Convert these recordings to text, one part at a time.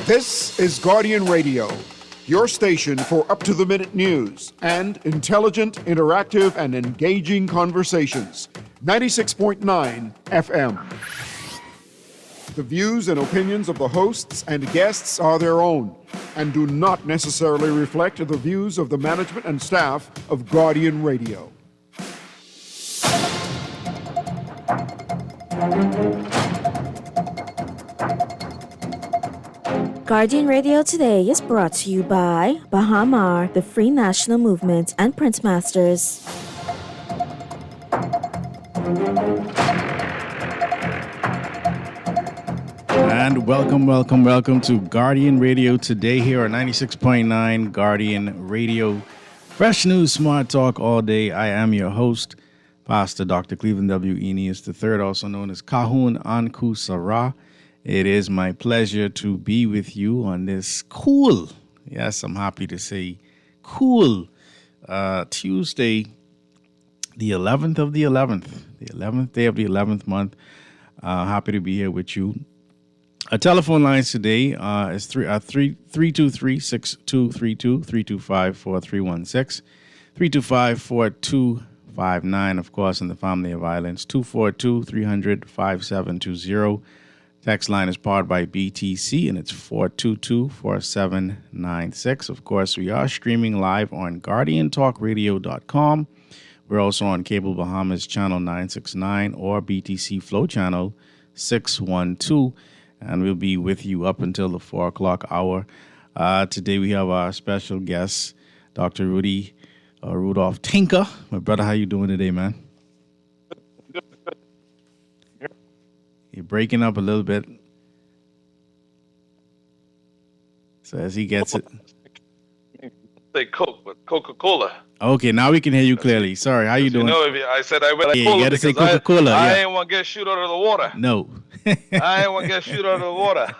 This is Guardian Radio, your station for up-to-the-minute news and intelligent, interactive, and engaging conversations. 96.9 FM. The views and opinions of the hosts and guests are their own and do not necessarily reflect the views of the management and staff of Guardian Radio. Guardian Radio Today is brought to you by Bahamar, the Free National Movement, and Printmasters. And welcome to Guardian Radio Today here at 96.9 Guardian Radio. Fresh news, smart talk all day. I am your host, Pastor Dr. Cleveland W. Eneas III, also known as Kahun Anku Sarah. It is my pleasure to be with you on this cool, yes, I'm happy to say cool, Tuesday, the 11th of the 11th, the 11th day of the 11th month. Happy to be here with you. Our telephone lines today is 323-6232, 325-4316, 325-4259, of course, in the family of violence, 242-300-5720. Text line is powered by BTC, and it's 422-4796. Of course, we are streaming live on GuardianTalkRadio.com. We're also on Cable Bahamas Channel 969 or BTC Flow Channel 612, and we'll be with you up until the 4 o'clock hour. Today we have our special guest, Dr. Rudy Rudolph Tinker. My brother, how you doing today, man? You're breaking up a little bit. So as he gets it. Say Coke, but Coca-Cola. Okay, now we can hear you clearly. Sorry, how you doing? You know, I said I will. Yeah, you got to say Coca-Cola. I ain't want to get shoot out of the water. No. I ain't want to get shoot out of the water.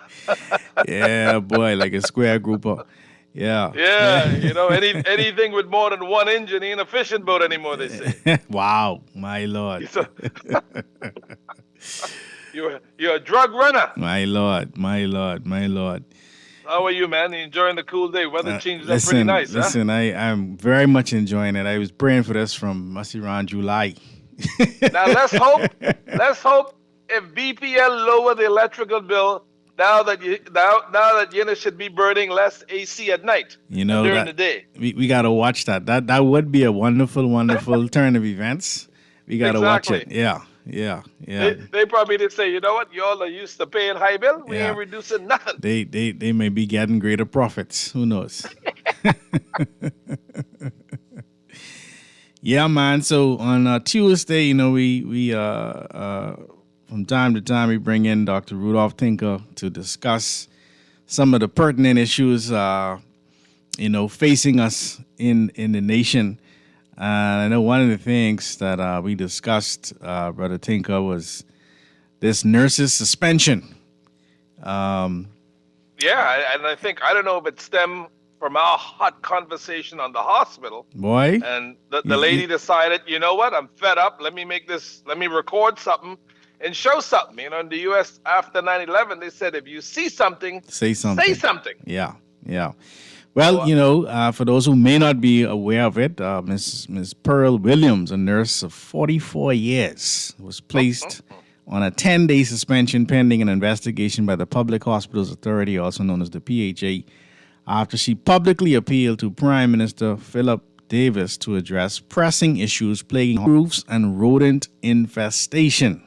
Yeah, boy, like a square grouper. Yeah. Yeah, you know, anything with more than one engine ain't a fishing boat anymore, they say. Wow, my Lord. You're a drug runner. My Lord. How are you, man? You enjoying the cool day? Weather changes up pretty nice, Listen, I'm very much enjoying it. I was praying for this from must be around July. Now let's hope if BPL lower the electrical bill now that you should be burning less AC at night. You know, during the day. We gotta watch that. That would be a wonderful turn of events. We gotta watch it. Yeah. They probably did say, you know what, y'all are used to paying high bill. We ain't reducing nothing. They may be getting greater profits. Who knows? Yeah, man. So on Tuesday, you know, we from time to time we bring in Dr. Rudolph Tinker to discuss some of the pertinent issues, facing us in the nation. I know one of the things that we discussed, Brother Tinker, was this nurse's suspension. Yeah, and I think, I don't know if it stemmed from our hot conversation on the hospital. Boy. And the lady decided, you know what, I'm fed up. Let me record something and show something. You know, in the U.S. after 9/11, they said if you see something, say something. Yeah. Well, for those who may not be aware of it, Miss Pearl Williams, a nurse of 44 years, was placed on a 10-day suspension pending an investigation by the Public Hospitals Authority, also known as the PHA, after she publicly appealed to Prime Minister Philip Davis to address pressing issues plaguing roofs and rodent infestation.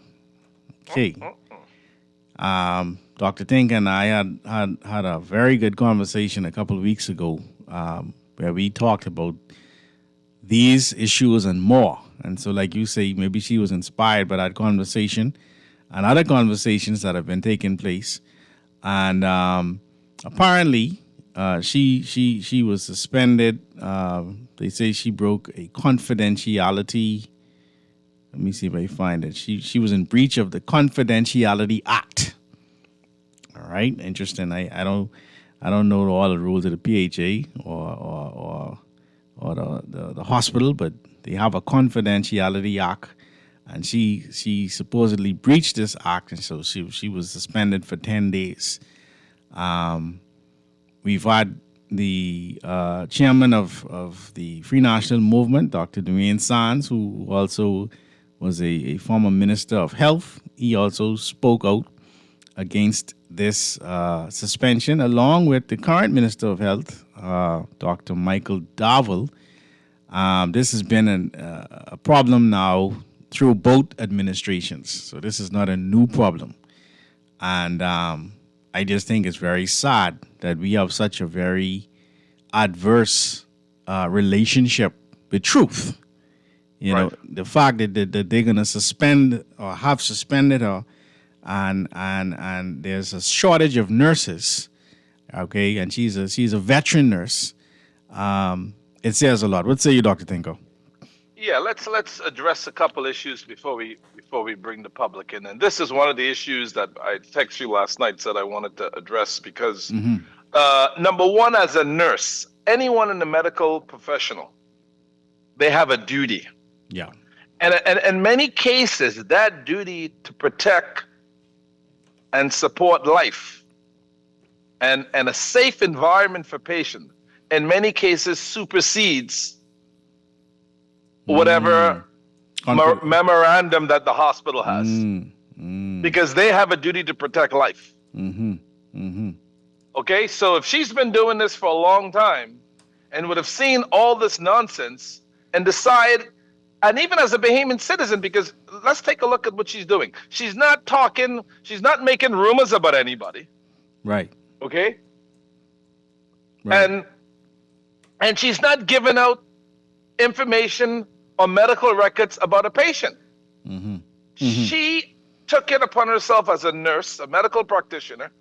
Okay. Dr. Tinker and I had a very good conversation a couple of weeks ago where we talked about these issues and more. And so, like you say, maybe she was inspired by that conversation and other conversations that have been taking place. And apparently, she was suspended. They say she broke a confidentiality. Let me see if I find it. She was in breach of the Confidentiality Act. All right, interesting. I don't know all the rules of the PHA or the hospital, but they have a Confidentiality Act, and she supposedly breached this act, and so she was suspended for 10 days. we've had the chairman of the Free National Movement, Dr. Dwayne Sands, who also was a former minister of health. He also spoke out against this suspension, along with the current minister of health, Dr. Michael Darville. This has been a problem now through both administrations. So this is not a new problem. And I just think it's very sad that we have such a very adverse relationship with truth. You know, the fact that they're going to suspend or have suspended her, and there's a shortage of nurses, okay, and she's a veteran nurse. It says a lot. What say you, Dr. Tinko? Yeah, let's address a couple issues before we bring the public in. And this is one of the issues that I texted you last night, said I wanted to address because number one, as a nurse, anyone in the medical professional, they have a duty. Yeah. And in many cases, that duty to protect and support life and a safe environment for patients, in many cases supersedes whatever memorandum that the hospital has. Because they have a duty to protect life. Okay, so if she's been doing this for a long time and would have seen all this nonsense and decide, and even as a Bahamian citizen, because let's take a look at what she's doing. She's not making rumors about anybody. Right. Okay? Right. And she's not giving out information or medical records about a patient. She took it upon herself as a nurse, a medical practitioner,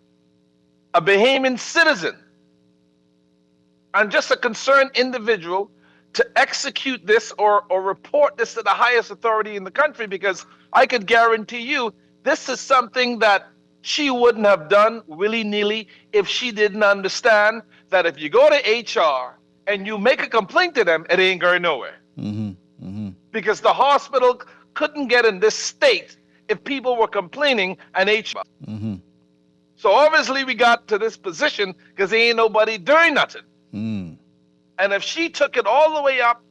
a Bahamian citizen, and just a concerned individual to execute this or report this to the highest authority in the country, because I could guarantee you this is something that she wouldn't have done willy-nilly if she didn't understand that if you go to HR and you make a complaint to them, it ain't going nowhere. Because the hospital couldn't get in this state if people were complaining and HR. So obviously we got to this position because there ain't nobody doing nothing. And if she took it all the way up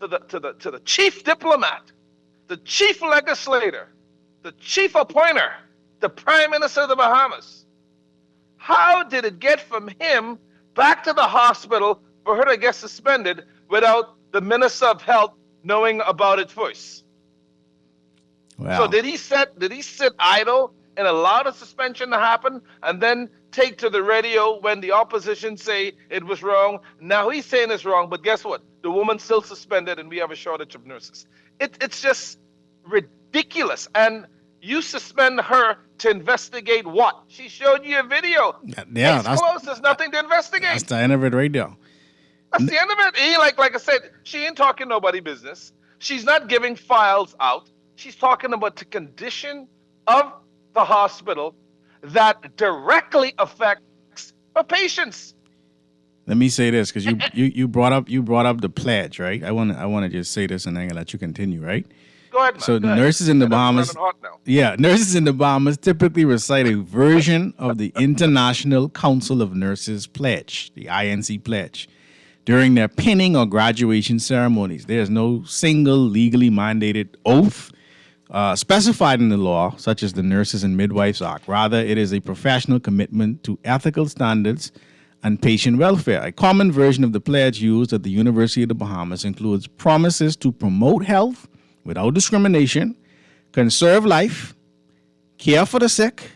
to the chief diplomat, the chief legislator, the chief appointer, the Prime Minister of the Bahamas, how did it get from him back to the hospital for her to get suspended without the Minister of Health knowing about it first? Wow. So did he sit idle and allow the suspension to happen and then take to the radio when the opposition say it was wrong? Now he's saying it's wrong, but guess what? The woman's still suspended and we have a shortage of nurses. It's just ridiculous. And you suspend her to investigate what? She showed you a video. Yeah, it's close. There's nothing to investigate. That's the end of it right there. That's the end of it. He, like I said, she ain't talking nobody business. She's not giving files out. She's talking about the condition of the hospital that directly affects her patients. Let me say this, because you brought up the pledge, right? I want to just say this, and then I'm gonna let you continue, right? Go ahead, man. So nurses in the Bahamas, nurses in the Bahamas typically recite a version of the International Council of Nurses pledge, the INC pledge, during their pinning or graduation ceremonies. There is no single legally mandated oath specified in the law, such as the Nurses and Midwives Act. Rather, it is a professional commitment to ethical standards and patient welfare. A common version of the pledge used at the University of the Bahamas includes promises to promote health without discrimination, conserve life, care for the sick,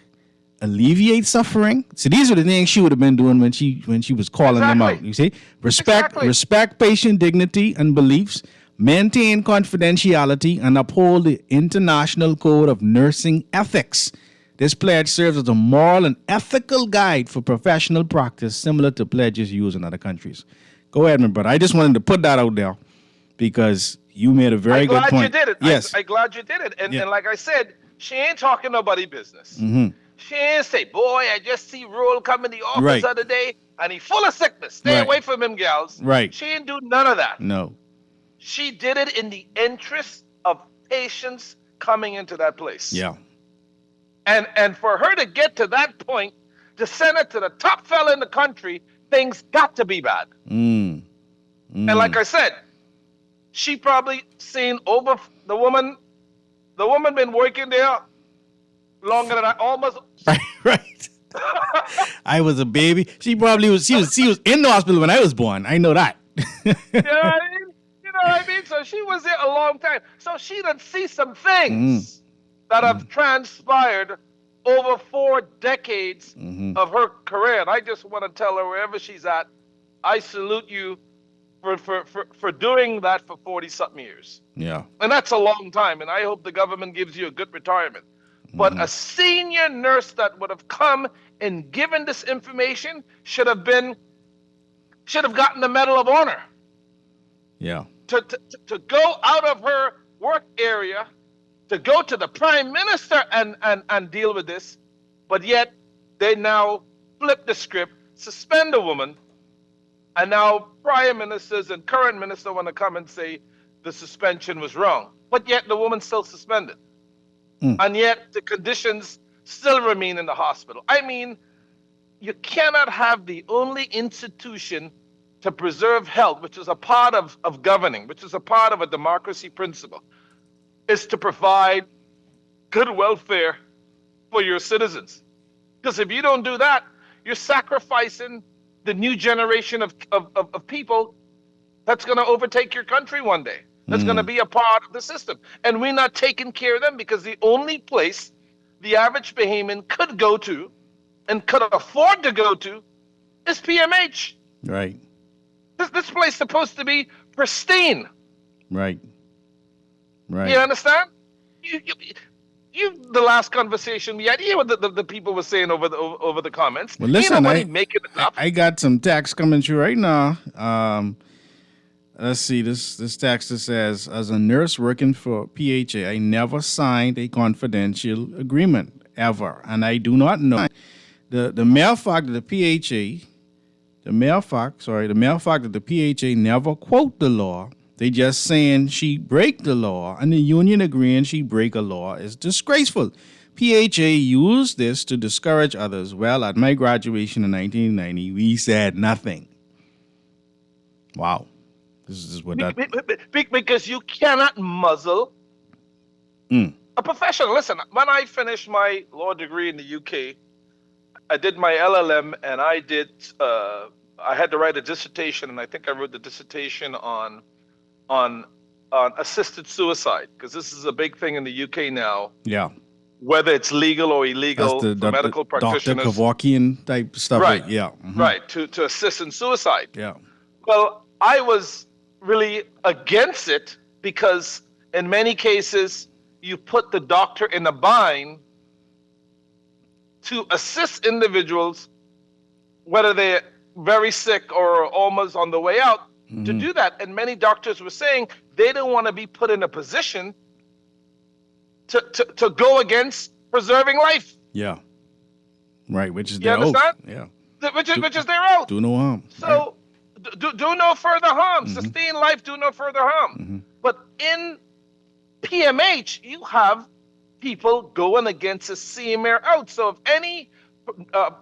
alleviate suffering. So these are the things she would have been doing when she was calling them out. You see, respect patient dignity and beliefs, maintain confidentiality, and uphold the International Code of Nursing Ethics. This pledge serves as a moral and ethical guide for professional practice, similar to pledges used in other countries. Go ahead, my brother. I just wanted to put that out there because you made a very good point. I'm glad you did it. Yes. I'm glad you did it. And like I said, she ain't talking nobody business. She ain't say, boy, I just see Roll come in the office the other day and he full of sickness. Stay away from him, gals. Right. She ain't do none of that. No. She did it in the interest of patients coming into that place. Yeah. And for her to get to that point, to send it to the top fella in the country, things got to be bad. Mm. And like I said, she probably seen over the woman. The woman been working there longer than I almost. Right. I was a baby. She probably was. She was in the hospital when I was born. I know that. You know what I mean? You know what I mean? So she was there a long time. So she done see some things that have transpired over 4 decades of her career. And I just want to tell her, wherever she's at, I salute you for doing that for 40-something years. Yeah. And that's a long time. And I hope the government gives you a good retirement. But a senior nurse that would have come and given this information should have gotten the Medal of Honor. Yeah. To go out of her work area, to go to the Prime Minister and deal with this, but yet they now flip the script, suspend a woman, and now Prime Ministers and current minister want to come and say the suspension was wrong. But yet the woman's still suspended. And yet the conditions still remain in the hospital. I mean, you cannot have the only institution to preserve health, which is a part of governing, which is a part of a democracy principle, is to provide good welfare for your citizens. Because if you don't do that, you're sacrificing the new generation of people that's going to overtake your country one day. That's going to be a part of the system. And we're not taking care of them because the only place the average Bahamian could go to and could afford to go to is PMH. Right. This place is supposed to be pristine. Right. Right. You understand? You the last conversation we had, you know what the people were saying over the comments. Well, listen, making it up. I got some text coming through right now. Let's see. This text that says, as a nurse working for PHA, I never signed a confidential agreement ever, and I do not know the mere fact that the mere fact that the PHA never quote the law. They just saying she break the law, and the union agreeing she break a law is disgraceful. PHA used this to discourage others. Well, at my graduation in 1990, we said nothing. Wow. This is what that... Because you cannot muzzle a professional. Listen, when I finished my law degree in the UK, I did my LLM, and I had to write a dissertation, and I think I wrote the dissertation on assisted suicide, because this is a big thing in the UK now. Yeah. Whether it's legal or illegal for medical practitioners. Dr. Kevorkian type stuff. Right. Yeah. Right. To assist in suicide. Yeah. Well, I was really against it because in many cases you put the doctor in a bind to assist individuals, whether they're very sick or almost on the way out, to do that. And many doctors were saying they don't want to be put in a position to go against preserving life. Yeah. Right, which is You their oath. understand? Yeah. Which is their oath. Do no harm. So do no further harm. Sustain life, do no further harm. But in PMH, you have people going against a CMR out. So if any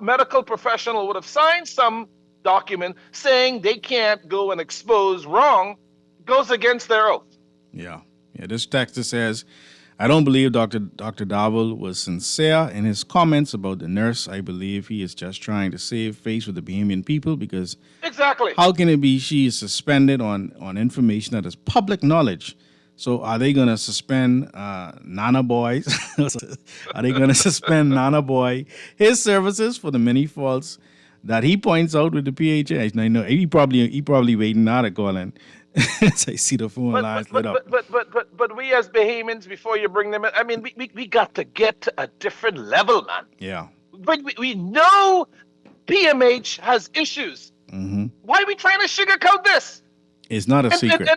medical professional would have signed some document saying they can't go and expose wrong, goes against their oath. Yeah. Yeah. This text says, I don't believe Dr. Darville was sincere in his comments about the nurse. I believe he is just trying to save face with the Bahamian people, because exactly, how can it be she is suspended on information that is public knowledge? So are they going to suspend Nana Boy? Are they going to suspend Nana Boy, his services for the many faults that he points out with the PHA? I know he probably waiting now to call in. So I see the phone lines lit up. But we as Bahamians, before you bring them in, I mean, we got to get to a different level, man. Yeah. But we know PMH has issues. Why are we trying to sugarcoat this? It's not a secret.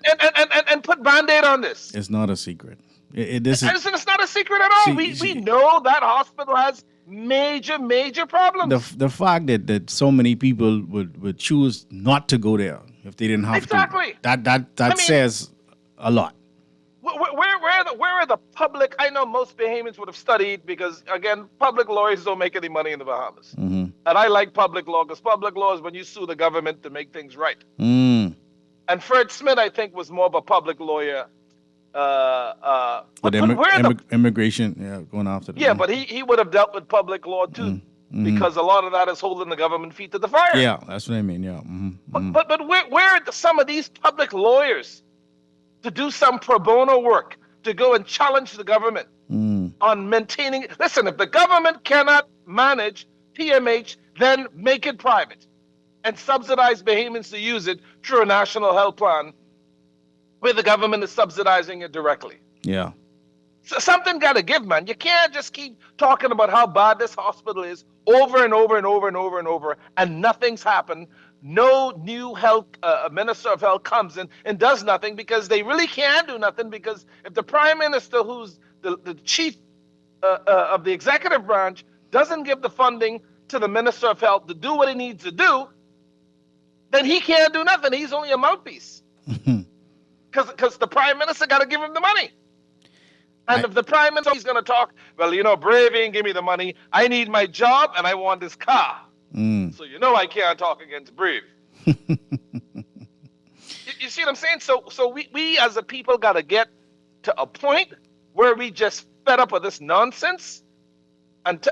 And put Band-Aid on this. It's not a secret. It's not a secret at all. We know that hospital has major problems. The fact that so many people would choose not to go there if they didn't have exactly. to. That says a lot. Where are where the public, I know most Bahamians would have studied because, again, public lawyers don't make any money in the Bahamas. Mm-hmm. And I like public law because public law is when you sue the government to make things right. Mm. And Fred Smith, I think, was more of a public lawyer. But immigration, going after them. Yeah, but he would have dealt with public law too, because a lot of that is holding the government feet to the fire. Yeah, that's what I mean. Yeah. But where are some of these public lawyers to do some pro bono work, to go and challenge the government on maintaining? Listen, if the government cannot manage PMH, then make it private and subsidize Bahamians to use it through a national health plan where the government is subsidizing it directly. Yeah. So something got to give, man. You can't just keep talking about how bad this hospital is over and over and over and over and over, and nothing's happened. No new health minister of health comes in and does nothing because they really can't do nothing, because if the prime minister, who's the chief of the executive branch, doesn't give the funding to the minister of health to do what he needs to do, then he can't do nothing. He's only a mouthpiece. Because the prime minister got to give him the money. And if the prime minister is going to talk, well, Brave ain't give me the money. I need my job and I want this car. So I can't talk against Brave. you see what I'm saying? So we as a people got to get to a point where we just fed up with this nonsense and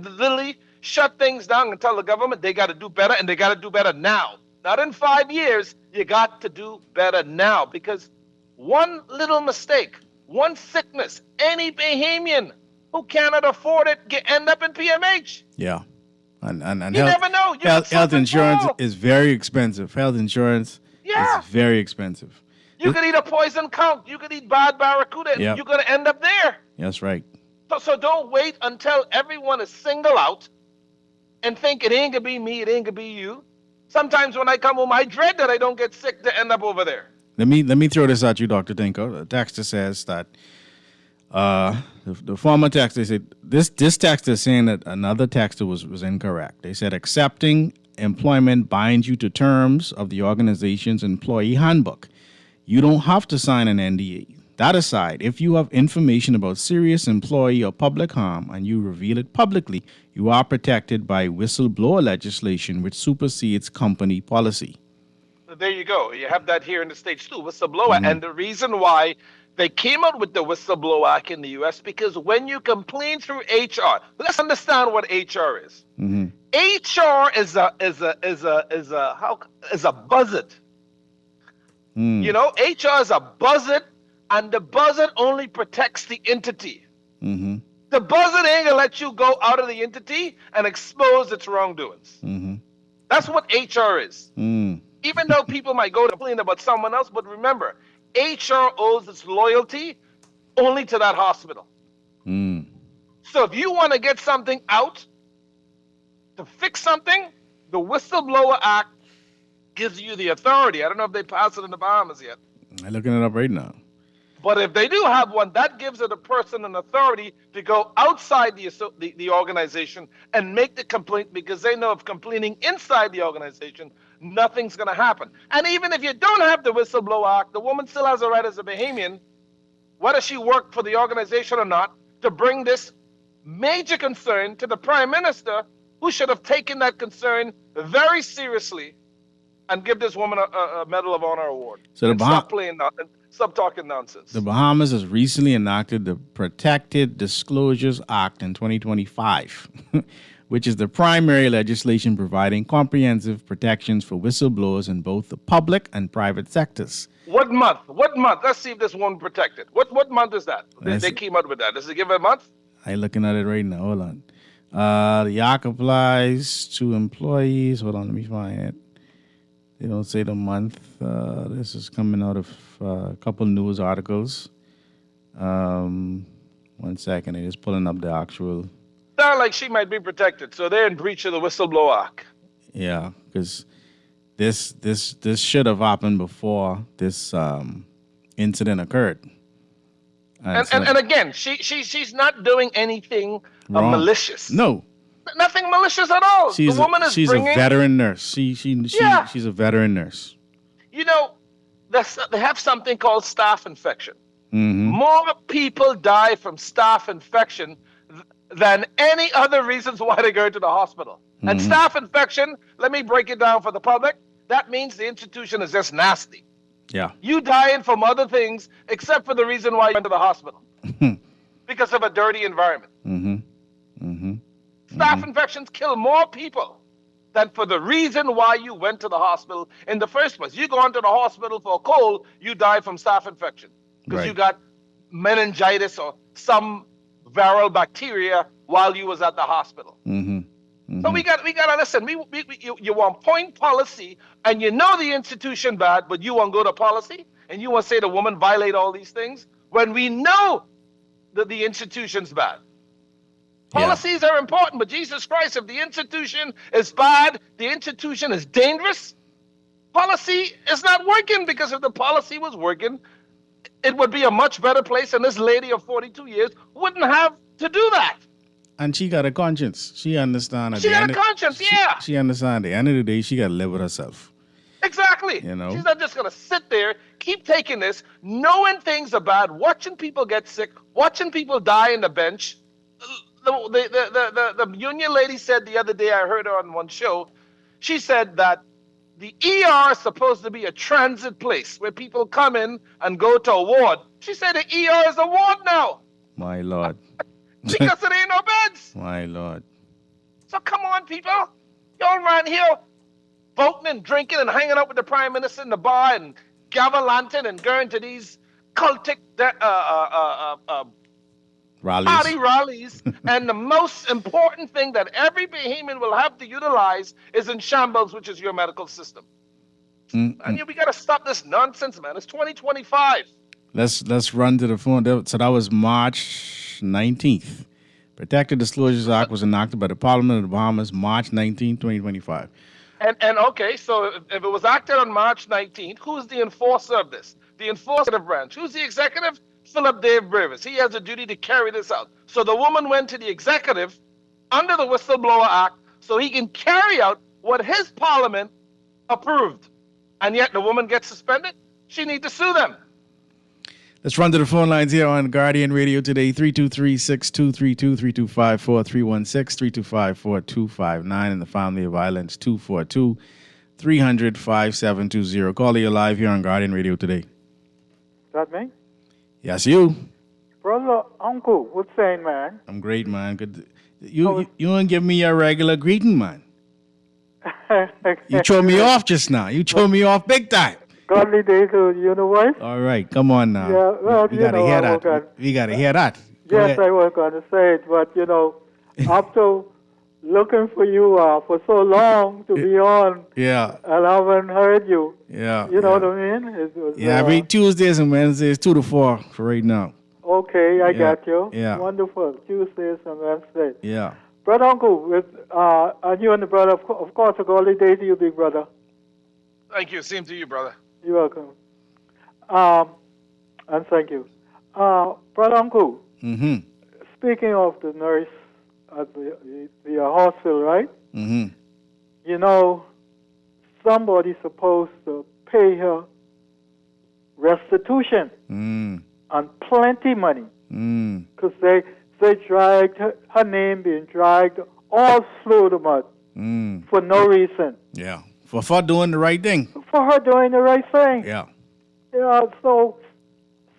literally shut things down and tell the government they got to do better, and they got to do better now. Not in 5 years. You got to do better now, because one little mistake, one sickness, any Bahamian who cannot afford it end up in PMH. Yeah. And you never know. Health insurance is very expensive. Health insurance is very expensive. You could eat a poison count. You could eat bad barracuda. And you're going to end up there. That's right. So don't wait until everyone is singled out and think it ain't going to be me, it ain't going to be you. Sometimes when I come home, I dread that I don't get sick to end up over there. Let me throw this at you, Dr. Tinko. The texter says that the former texter said this texter is saying that another texter was incorrect. They said accepting employment binds you to terms of the organization's employee handbook. You don't have to sign an NDA. That aside, if you have information about serious employee or public harm and you reveal it publicly, you are protected by whistleblower legislation, which supersedes company policy. There you go. You have that here in the States too, whistleblower. And the reason why they came out with the Whistleblower Act in the U.S., because when you complain through HR, let's understand what HR is. HR is a buzzard. HR is a buzzard, and the buzzard only protects the entity. The buzzard ain't gonna let you go out of the entity and expose its wrongdoings. That's what HR is. Even though people might go to complain about someone else, but remember, HR owes its loyalty only to that hospital. So if you want to get something out, to fix something, the Whistleblower Act gives you the authority. I don't know if they passed it in the Bahamas yet. I'm looking it up right now. But if they do have one, that gives the person an authority to go outside the organization and make the complaint, because they know if complaining inside the organization, nothing's going to happen. And even if you don't have the Whistleblower Act, the woman still has a right as a Bahamian, whether she worked for the organization or not, to bring this major concern to the Prime Minister, who should have taken that concern very seriously and give this woman a Medal of Honor award. So stop talking nonsense. The Bahamas has recently enacted the Protected Disclosures Act in 2025, which is the primary legislation providing comprehensive protections for whistleblowers in both the public and private sectors. What month? Let's see if this one protected. What month is that? They came out with that. Does it give a month? I'm looking at it right now. Hold on. The act applies to employees. Hold on, let me find it. They don't say the month. This is coming out of a couple news articles. 1 second, I'm just pulling up the actual. Sound like she might be protected, so they're in breach of the Whistleblower Act. Yeah, because this should have happened before this incident occurred. And again, she's not doing anything malicious. No. Nothing malicious at all. She's a veteran nurse. She's a veteran nurse. They have something called staph infection. more people die from staph infection than any other reasons why they go to the hospital. And staph infection, let me break it down for the public. That means the institution is just nasty. Yeah. You dying from other things except for the reason why you went to the hospital. Because of a dirty environment. Staph infections kill more people than for the reason why you went to the hospital in the first place. You go into the hospital for a cold, you die from staph infection. Because you got meningitis or some viral bacteria while you was at the hospital. So we got to listen. You want point policy, and you know the institution bad, but you want to go to policy, and you want to say the woman violate all these things when we know that the institution's bad. Policies are important, but Jesus Christ, if the institution is bad, the institution is dangerous, policy is not working, because if the policy was working, it would be a much better place, and this lady of 42 years wouldn't have to do that. And she got a conscience. She understands. She got a conscience, yeah. She understands. At the end of the day, she got to live with herself. Exactly. You know? She's not just going to sit there, keep taking this, knowing things are bad, watching people get sick, watching people die in the bench. The union lady said the other day, I heard her on one show, she said that the ER is supposed to be a transit place where people come in and go to a ward. She said the ER is a ward now. My Lord. Because there ain't no beds. My Lord. So come on, people. Y'all around here voting and drinking and hanging out with the Prime Minister in the bar and gallivanting and going to these cultic party rallies. And the most important thing that every Bahamian will have to utilize is in shambles, which is your medical system. And we got to stop this nonsense, man. It's 2025. Let's run to the phone. So that was March 19th. Protected Disclosures Act was enacted by the Parliament of the Bahamas March 19, 2025. And okay, so if it was acted on March 19th, who's the enforcer of this? The enforcement branch. Who's the executive? Philip Dave Brevis. He has a duty to carry this out. So the woman went to the executive under the Whistleblower Act so he can carry out what his parliament approved. And yet the woman gets suspended? She needs to sue them. Let's run to the phone lines here on Guardian Radio today, 323-6232, 325-4316, 325-4259, and the Family of Violence, 242-300-5720. Caller, you're live here on Guardian Radio today. Is that me? Yes, you. Brother, uncle, what's saying, man? I'm great, man. Good. You don't give me your regular greeting, man. You throw me off just now. You throw me off big time. Godly days of the universe. All right, come on now. Yeah, well, we gotta hear that. We gotta hear that. Yes, I was going to say it, but after looking for you for so long to be on, and I haven't heard you. Yeah. You know what I mean? It was, every Tuesdays and Wednesdays, 2 to 4 for right now. Okay, I got you. Yeah. Wonderful. Tuesdays and Wednesdays. Yeah. Brother, uncle, and you and the brother, of course, a godly day to you, big brother. Thank you. Same to you, brother. You're welcome. And thank you. Brother Uncle, speaking of the nurse at the hospital, right? Somebody's supposed to pay her restitution and plenty money. Because they dragged her name being dragged all through the mud for no reason. Yeah. For doing the right thing. For her doing the right thing. Yeah. So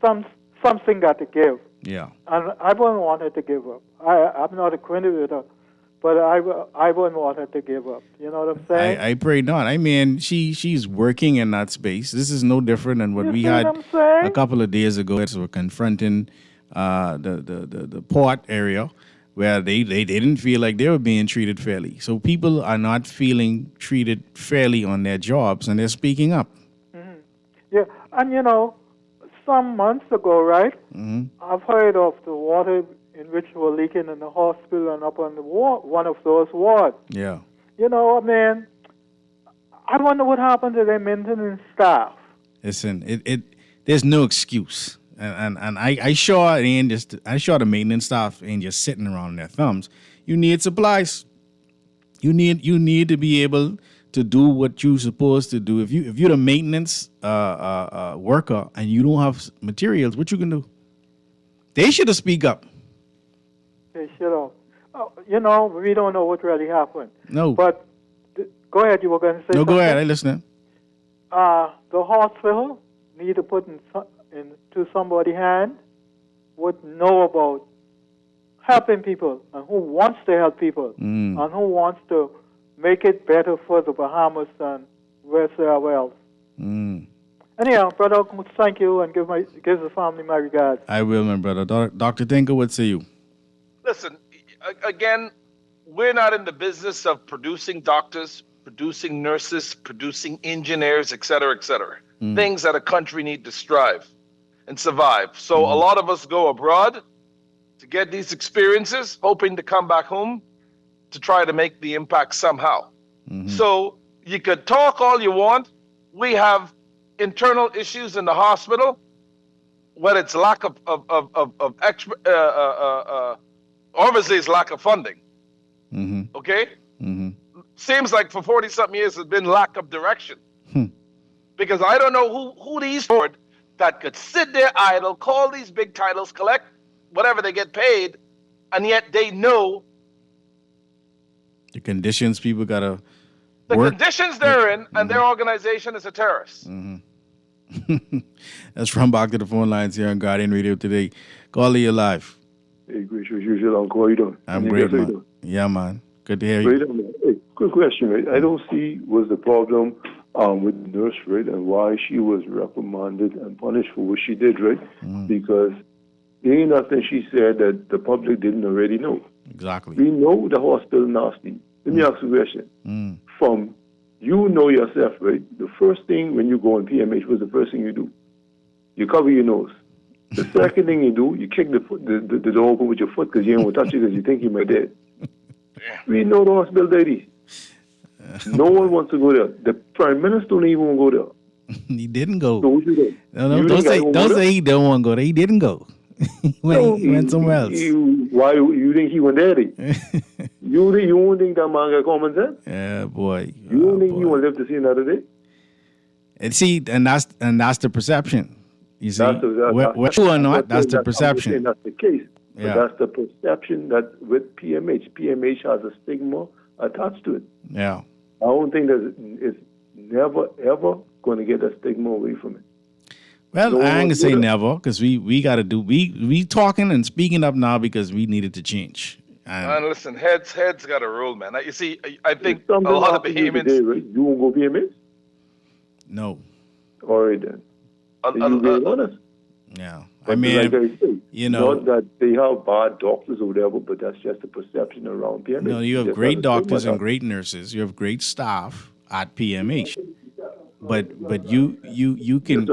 something got to give. Yeah. And I wouldn't want her to give up. I'm not acquainted with her, but I wouldn't want her to give up. You know what I'm saying? I pray not. I mean, she's working in that space. This is no different than what we had a couple of days ago. So we're confronting the port area, where they didn't feel like they were being treated fairly. So people are not feeling treated fairly on their jobs, and they're speaking up. Yeah, and some months ago, right, I've heard of the water in which were leaking in the hospital and up on the one of those wards. Yeah. I wonder what happened to their maintenance staff. Listen, there's no excuse. And I sure the maintenance staff ain't just sitting around their thumbs. You need supplies. You need to be able to do what you're supposed to do. If you're the maintenance worker and you don't have materials, what you can do? They should have speak up. They should have. You know, we don't know what really happened. No. But go ahead. You were going to say No, something? go ahead. I listening. The hospital need to put into somebody's hand would know about helping people and who wants to help people and who wants to make it better for the Bahamas and wherever else. Anyhow, brother, thank you and give the family my regards. I will, my brother. Dr. Tinker, what say you? Listen, again, we're not in the business of producing doctors, producing nurses, producing engineers, et cetera, things that a country need to strive and survive. So a lot of us go abroad to get these experiences, hoping to come back home to try to make the impact somehow. So you could talk all you want. We have internal issues in the hospital, whether it's lack of obviously it's lack of funding. Okay? Seems like for 40-something years it's been lack of direction. Because I don't know who these board that could sit there idle, call these big titles, collect whatever they get paid, and yet they know the conditions people gotta the work. conditions they're in, and their organization is a terrorist. Let's run back to the phone lines here on Guardian Radio today. Call you live. Hey, great show, usual uncle. How you doing? I'm great, man. Yeah, man. Good to hear you. Hey, quick question, right? I don't see what's the problem with the nurse, right, and why she was reprimanded and punished for what she did, right? Because there ain't nothing she said that the public didn't already know. Exactly. We know the hospital nasty. Let me ask you a question. From you know yourself, right? The first thing when you go on PMH, what's the first thing you do? You cover your nose. The second thing you do, you kick the door open with your foot because you ain't want to touch it because you think you might dead. We know the hospital ladies. No one wants to go there. The prime minister don't even want to go there. He didn't go. So what you do? No, You don't think say he don't want to go there. He didn't go. he went somewhere else. Why you think he went there? You don't think that man got common sense? Yeah, boy. You don't think he will live to see another day? And that's the perception. You see, whether true or not, that's the perception. That's the case. But Yeah. that's the perception that with PMH has a stigma attached to it. Yeah. I don't think that it's never ever going to get that stigma away from it. Well, No I one ain't gonna wants say to do that. never because we got to do we talking and speaking up now because we needed to change. And listen, heads got a rule, man. You see, I think If something a lot of happened to you Bahamians. today, right? You won't go PMH? No. All right then. You being honest. Yeah. I But mean, like I say, you know, not that they have bad doctors or whatever, but that's just the perception around PMH. no, you have Just great has a stigma doctors and attached. great nurses. You have great staff at PMH. But you can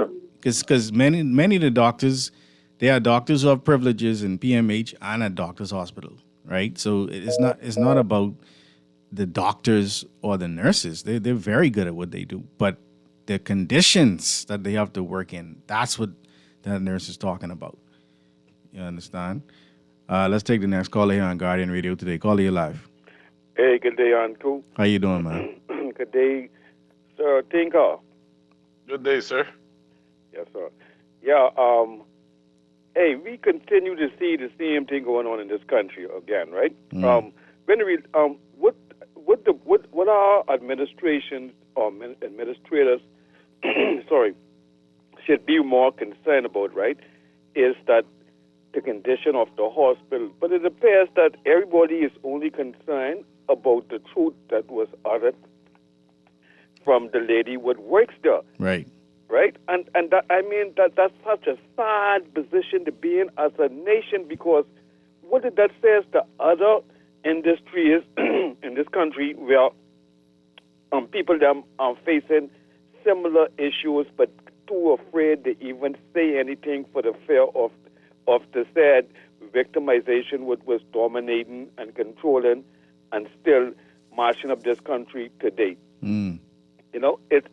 Yes, because many of the doctors, they are doctors who have privileges in PMH and at doctors hospital, right? So it's not about the doctors or the nurses. They're very good at what they do, but the conditions that they have to work in, that's what that nurse is talking about. You understand? Let's take the next caller here on Guardian Radio today. Caller, you live. Hey, good day, Uncle. How you doing, man? Good day, Sir Tinker. Good day, sir. Yes, sir. Yeah, hey, we continue to see the same thing going on in this country again, right? What our administrations or administrators, sorry, should be more concerned about, right, is that the condition of the hospital. But it appears that everybody is only concerned about the truth that was uttered from the lady what works there. Right. Right? And that, I mean, that's such a sad position to be in as a nation, because what did that says to other industries in this country where people them are facing similar issues but too afraid to even say anything for the fear of the said victimization what was dominating and controlling and still marching up this country today. You know, it's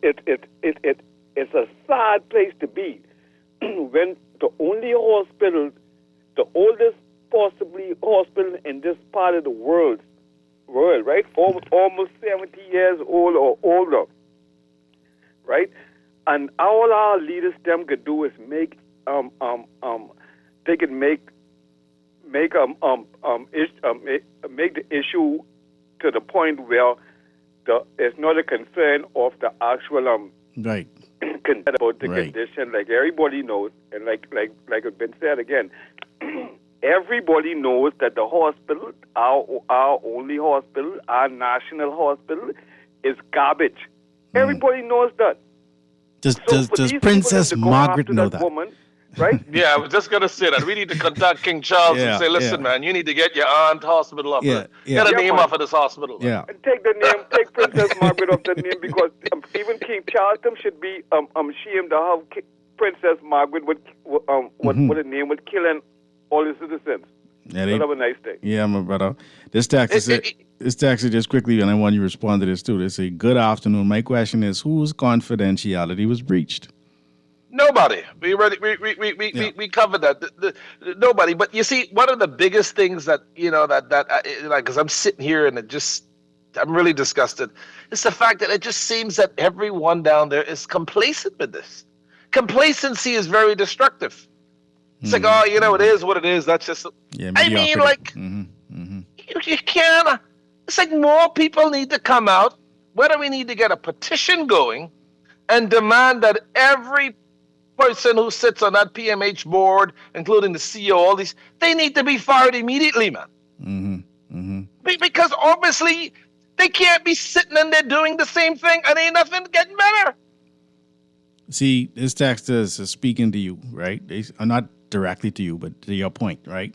a sad place to be when the only hospital, the oldest possibly hospital in this part of the world, right? Almost 70 years old or old And all our leaders them could do is make they can make the issue to the point where it's not a concern of the actual Right. about the Right. condition. Like everybody knows, and like it's been said again, everybody knows that the hospital, our only hospital, our national hospital, is garbage. Everybody knows that. Does So for does these Princess people to go Margaret after know that? woman, right? Yeah, I was just going to say that. We need to contact King Charles Yeah, and say, listen, yeah. man, you need to get your aunt hospital off. Yeah, yeah. Get a Yeah, name man. off of this hospital. Yeah. And take Princess Margaret off the name, because even King Charles should be ashamed to have Princess Margaret with what a name with killing all his citizens. Yeah, So have a nice day. yeah, my brother. This tax is just quickly, and I want you to respond to this too. They say, good afternoon. My question is, whose confidentiality was breached? Nobody. We covered that. Nobody. But you see, one of the biggest things that because I'm sitting here and I'm really disgusted. It's the fact that it just seems that everyone down there is complacent with this. Complacency is very destructive. It's like, oh, it is what it is. That's just. Yeah, I mean, like, you can't. It's like more people need to come out. Whether we need to get a petition going and demand that every person who sits on that PMH board, including the CEO, all these, they need to be fired immediately, man. Because obviously they can't be sitting in there doing the same thing and ain't nothing getting better. See, this text is speaking to you, right? They are not directly to you, but to your point, right?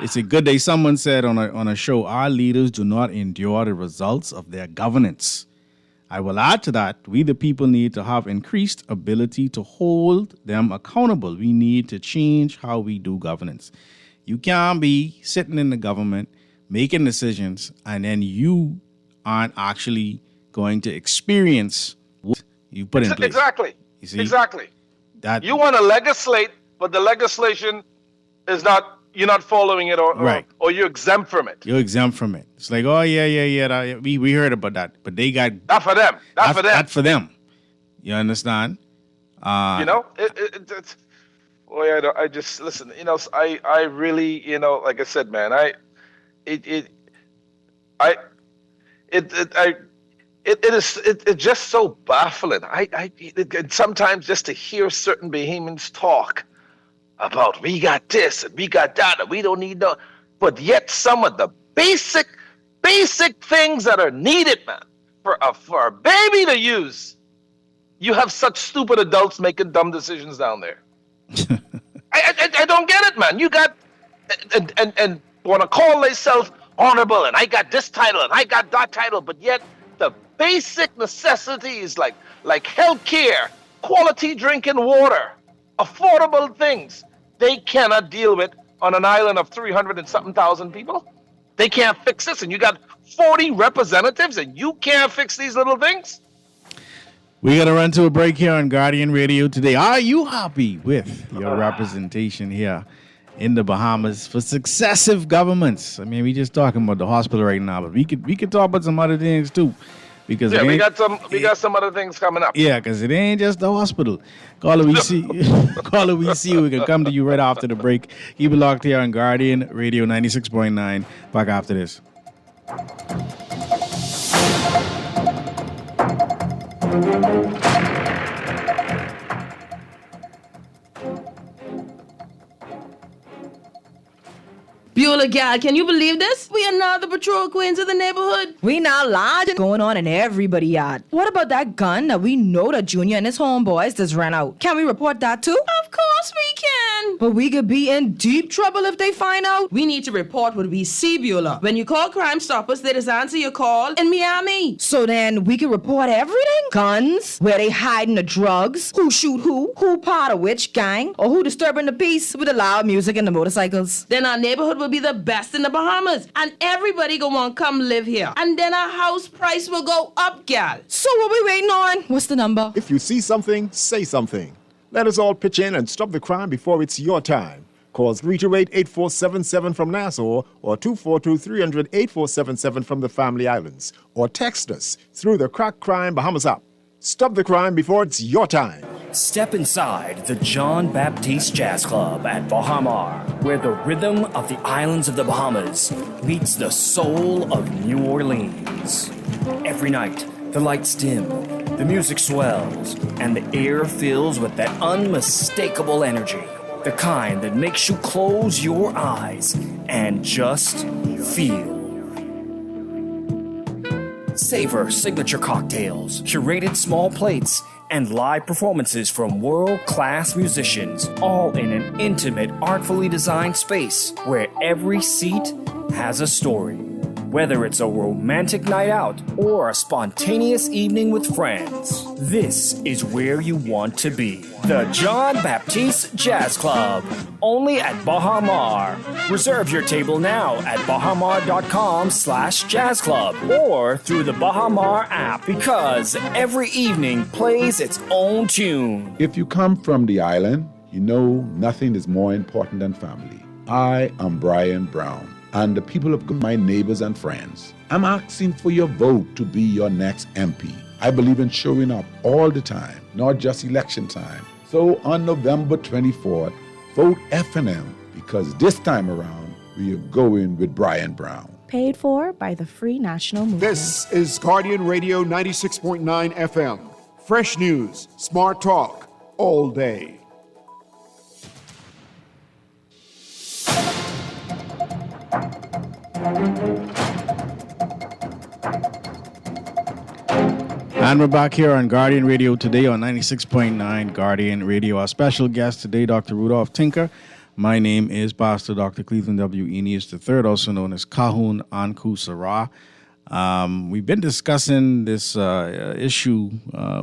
It's a good day. Someone said on a show, our leaders do not endure the results of their governance. I will add to that, we the people need to have increased ability to hold them accountable. We need to change how we do governance. You can't be sitting in the government making decisions and then you aren't actually going to experience what you put in place. Exactly. You see? Exactly. That You want to legislate, but the legislation is not. You're not following it, Right. or you're exempt from it. you're exempt from it. It's like, oh yeah. We heard about that, but they got Not for them. Not for them. Not for them. You understand? It's. Boy, I just listen. I really, like I said, man, it's just so baffling. Sometimes just to hear certain behemoths talk about we got this and we got that and we don't need no, but yet some of the basic things that are needed, man, for a baby to use, you have such stupid adults making dumb decisions down there. I don't get it, man. You got and want to call themselves honorable, and I got this title and I got that title, but yet the basic necessities like health care, quality drinking water, affordable things, they cannot deal with on an island of 300 and something thousand people. They can't fix this, and you got 40 representatives, and you can't fix these little things. We got to run to a break here on Guardian Radio today. Are you happy with your representation here in the Bahamas for successive governments? I mean, we just talking about the hospital right now, but we could talk about some other things too. Because we got some other things coming up. Yeah, because it ain't just the hospital. Caller, we see. Caller, we see. We can come to you right after the break. Keep it locked here on Guardian Radio 96.9. Back after this. Beulah gal, can you believe this? We are now the patrol queens of the neighborhood. We now large and going on in everybody yard. What about that gun that we know that Junior and his homeboys just ran out? Can we report that too? Of course we can. But we could be in deep trouble if they find out. We need to report what we see, Beulah. When you call Crime Stoppers, they just answer your call in Miami. So then we can report everything? Guns, where they hiding the drugs, who shoot who part of which gang, or who disturbing the peace with the loud music and the motorcycles. Then our neighborhood will be the best in the Bahamas, and everybody gonna want to come live here. And then our house price will go up, gal. So what we waiting on? What's the number? If you see something, say something. Let us all pitch in and stop the crime before it's your time. Call 328-8477 from Nassau or 242-300-8477 from the Family Islands. Or text us through the Crack Crime Bahamas app. Stop the crime before it's your time. Step inside the John Baptiste Jazz Club at Baha Mar, where the rhythm of the islands of the Bahamas meets the soul of New Orleans. Every night, the lights dim, the music swells, and the air fills with that unmistakable energy, the kind that makes you close your eyes and just feel. Savor signature cocktails, curated small plates, and live performances from world-class musicians, all in an intimate, artfully designed space where every seat has a story. Whether it's a romantic night out or a spontaneous evening with friends, this is where you want to be. The John Baptiste Jazz Club, only at Baha Mar. Reserve your table now at bahamar.com/jazz club or through the Baha Mar app, because every evening plays its own tune. If you come from the island, you know nothing is more important than family. I am Brian Brown, and the people of my neighbors and friends, I'm asking for your vote to be your next MP. I believe in showing up all the time, not just election time. So on November 24th, vote F&M, because this time around, we are going with Brian Brown. Paid for by the Free National Movement. This is Guardian Radio 96.9 FM. Fresh news, smart talk, all day. And we're back here on Guardian Radio today on 96.9 Guardian Radio. Our special guest today, Dr. Rudolph Tinker. My name is Pastor Dr. Cleveland W. Eneas III, also known as Kahun Anku Sarah. We've been discussing this issue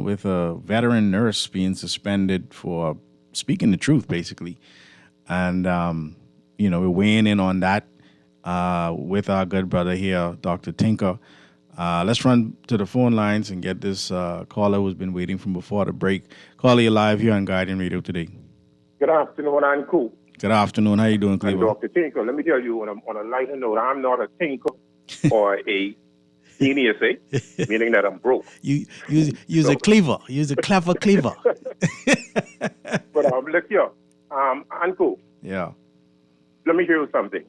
with a veteran nurse being suspended for speaking the truth, basically. And, we're weighing in on that with our good brother here, Dr. Tinker. Let's run to the phone lines and get this caller who's been waiting from before the break. Caller, you're live here on Guardian Radio today. Good afternoon, Anku. Good afternoon. How you doing, Cleveland? Dr. Tinker, let me tell you on a lighter note, I'm not a tinker or a genius, meaning that I'm broke. You's a cleaver. You's a clever cleaver. But look here, Anku. Yeah. Let me hear you something.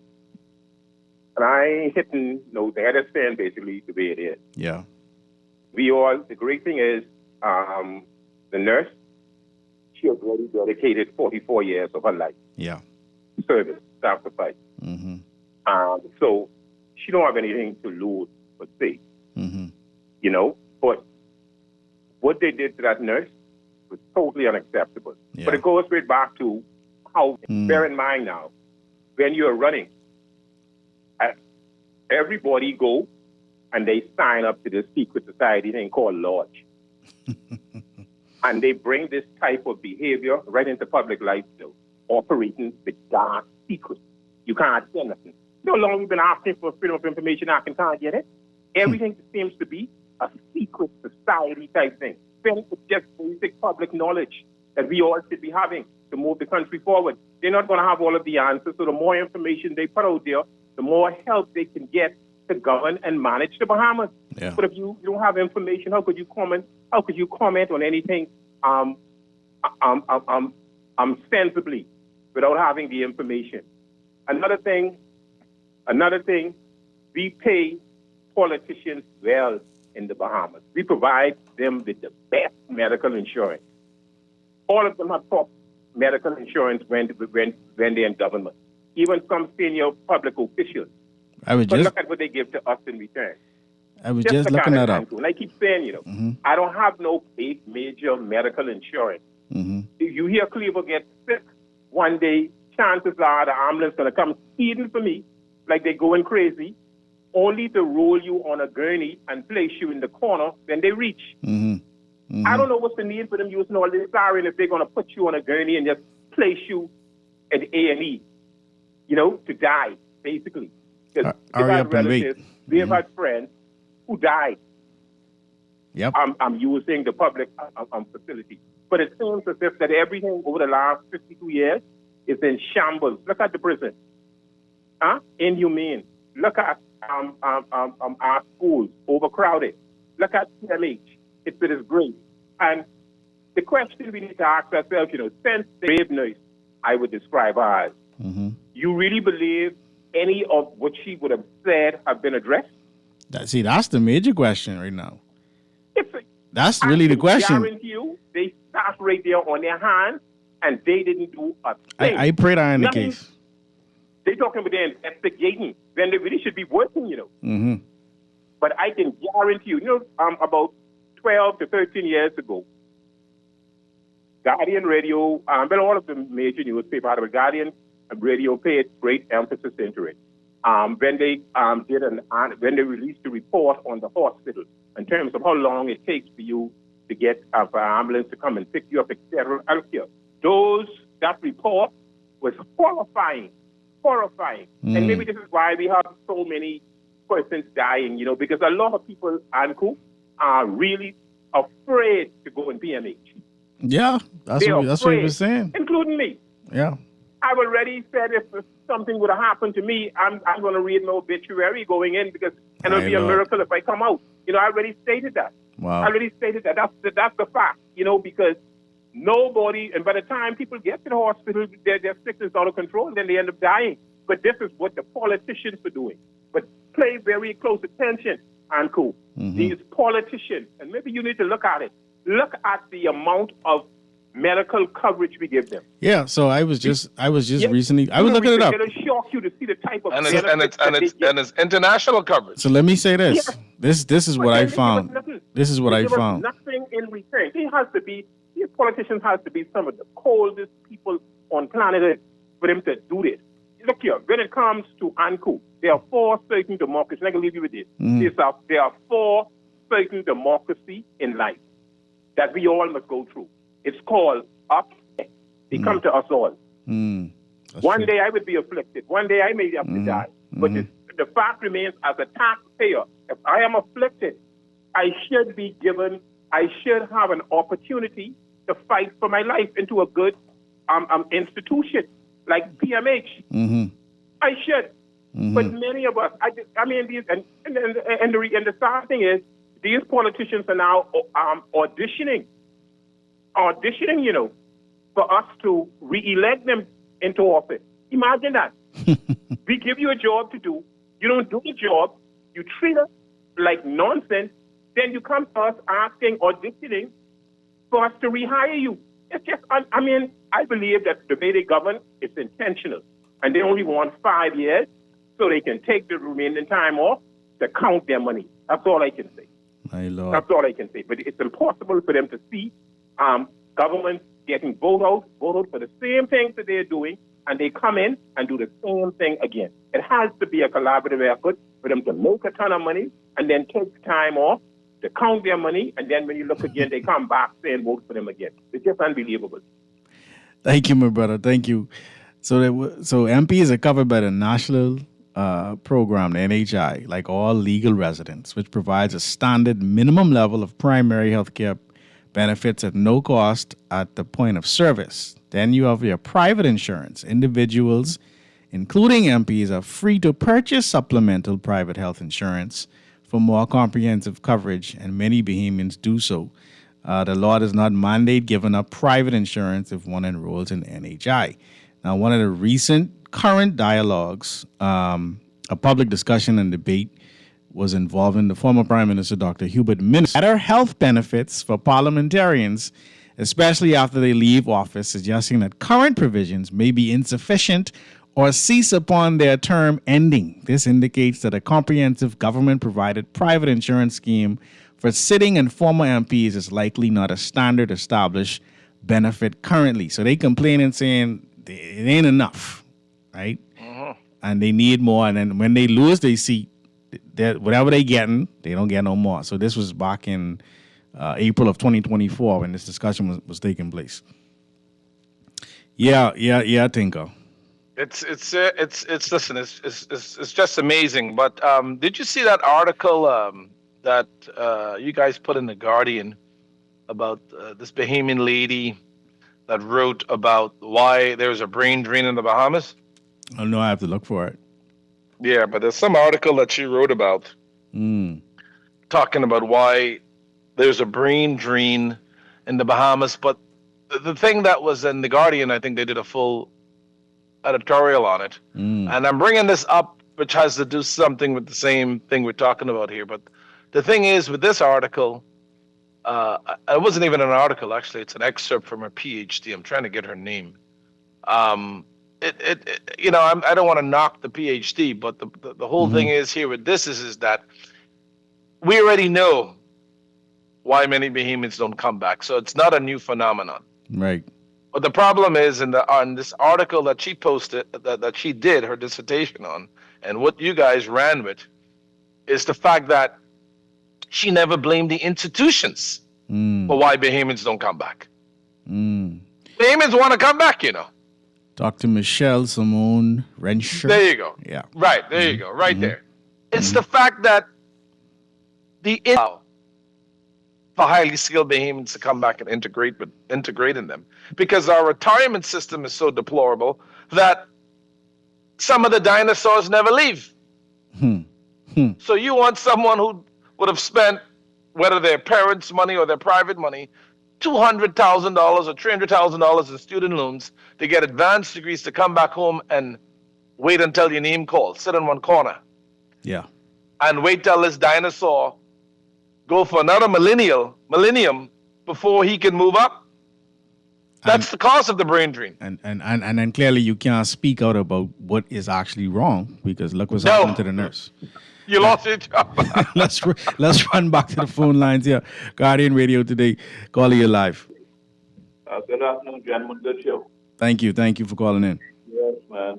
And I ain't hitting no they understand basically the way it is. Yeah. The great thing is, the nurse, she has already dedicated 44 years of her life. Yeah. Service, sacrifice. Mm-hmm. So she don't have anything to lose but say. Mm-hmm. But what they did to that nurse was totally unacceptable. Yeah. But it goes right back to how, bear in mind now, when you're running, everybody go and they sign up to this secret society thing called Lodge. And they bring this type of behavior right into public life, though, operating with dark secrets. You can't say nothing. So long we've been asking for Freedom of Information Act and can't get it. Everything seems to be a secret society type thing. It's just basic public knowledge that we all should be having to move the country forward. They're not going to have all of the answers, so the more information they put out there, the more help they can get to govern and manage the Bahamas. Yeah. But if you don't have information, how could you comment on anything sensibly without having the information? Another thing, we pay politicians well in the Bahamas. We provide them with the best medical insurance. All of them have top medical insurance when they're in government. Even some senior public officials. Look at what they give to us in return. I was just looking that up. And I keep saying, I don't have no big major medical insurance. Mm-hmm. If you hear Cleaver get sick one day, chances are the ambulance going to come speeding for me like they're going crazy, only to roll you on a gurney and place you in the corner when they reach. Mm-hmm. Mm-hmm. I don't know what's the need for them using all this siren if they're going to put you on a gurney and just place you at A&E, to die, basically. Because we have had friends who died. Yep. I'm using the public facility. But it seems as if that everything over the last 52 years is in shambles. Look at the prison. Inhumane. Look at our schools, overcrowded. Look at CMH. It's a disgrace. And the question we need to ask ourselves, since the brave nurse I would describe her as, you really believe any of what she would have said have been addressed? That's the major question right now. That's really the question. I guarantee you, they sat right there on their hands, and they didn't do a thing. I pray that in the case. They're talking about they're investigating when they really should be working, Mm-hmm. But I can guarantee you, about 12 to 13 years ago, Guardian Radio, but all of the major newspapers, but Guardian Radio paid great emphasis into it. When they when they released the report on the hospital in terms of how long it takes for you to get an ambulance to come and pick you up, etc. That report was horrifying. And maybe this is why we have so many persons dying, because a lot of people, Anku, are really afraid to go in PMH. Yeah, that's what he was saying. Including me. Yeah. I've already said if something would have happened to me, I'm going to read no obituary going in because it'll be a miracle if I come out. I already stated that. Wow. I already stated that. That's the fact, because nobody, and by the time people get to the hospital, their sickness is out of control, and then they end up dying. But this is what the politicians are doing. But pay very close attention, Anku. These politicians, and maybe you need to look at it. Look at the amount of medical coverage we give them. Yeah, so I was just recently. I was looking it up. It'll shock you to see the type of and it's international coverage. So let me say this. Yeah. This is what I found. This is what I found. Nothing in return. These politicians has to be some of the coldest people on planet Earth for them to do this. Look here, when it comes to ANCU, there are 4 certain democracies. I can leave you with this. There are 4 certain democracies in life that we all must go through. It's called up. They come to us all. One day I would be afflicted. One day I may have to die. But the fact remains, as a taxpayer, if I am afflicted, I should have an opportunity to fight for my life into a good institution like PMH. I should. But many of us, the sad thing is, these politicians are now auditioning, for us to re-elect them into office. Imagine that. We give you a job to do. You don't do the job. You treat us like nonsense. Then you come to us auditioning for us to rehire you. It's just, I believe that the way they govern is intentional. And they only want 5 years so they can take the remaining time off to count their money. That's all I can say. My Lord. That's all I can say. But it's impossible for them to see governments getting voted out for the same things that they're doing, and they come in and do the same thing again. It has to be a collaborative effort for them to make a ton of money and then take time off to count their money, and then when you look again, they come back saying vote for them again. It's just unbelievable. Thank you, my brother. Thank you. So MPs are covered by the national program, the NHI, like all legal residents, which provides a standard minimum level of primary health care benefits at no cost at the point of service. Then you have your private insurance. Individuals, including MPs, are free to purchase supplemental private health insurance for more comprehensive coverage, and many Bahamians do so. The law does not mandate giving up private insurance if one enrolls in NHI. Now, one of the recent current dialogues, a public discussion and debate was involving the former Prime Minister, Dr. Hubert Minnis. Better health benefits for parliamentarians, especially after they leave office, suggesting that current provisions may be insufficient or cease upon their term ending. This indicates that a comprehensive government-provided private insurance scheme for sitting and former MPs is likely not a standard established benefit currently. So they complain and saying it ain't enough, right? And they need more. And then when they lose their seat, whatever they getting, they don't get no more. So this was back in April of 2024 when this discussion was taking place. Yeah, Tinko. It's just amazing. But did you see that article that you guys put in the Guardian about this Bahamian lady that wrote about why there's a brain drain in the Bahamas? Oh no, I have to look for it. Yeah, but there's some article that she wrote about talking about why there's a brain drain in the Bahamas. But the thing that was in The Guardian, I think they did a full editorial on it. And I'm bringing this up, which has to do something with the same thing we're talking about here. But the thing is, with this article, it wasn't even an article, actually. It's an excerpt from her PhD. I'm trying to get her name. I don't want to knock the PhD, but the whole thing is here with this is that we already know why many Bahamians don't come back. So it's not a new phenomenon. Right. But the problem is on this article that she posted, that she did her dissertation on, and what you guys ran with, is the fact that she never blamed the institutions for why Bahamians don't come back. Bahamians want to come back, Dr. Michelle Simone Rensher. There you go. Yeah. Right, there you go. Right there. It's the fact that for highly skilled Bahamians to come back and integrate in them. Because our retirement system is so deplorable that some of the dinosaurs never leave. So you want someone who would have spent, whether their parents' money or their private money, $200,000 or $300,000 in student loans to get advanced degrees to come back home and wait until your name calls, sit in one corner. Yeah. And wait till this dinosaur go for another millennium before he can move up. That's the cause of the brain drain. And then clearly you can't speak out about what is actually wrong because look what's happening to the nurse. You lost your job. let's run back to the phone lines here. Guardian Radio Today. Calling you live. Good afternoon, gentlemen. Good show. Thank you for calling in. Yes, man.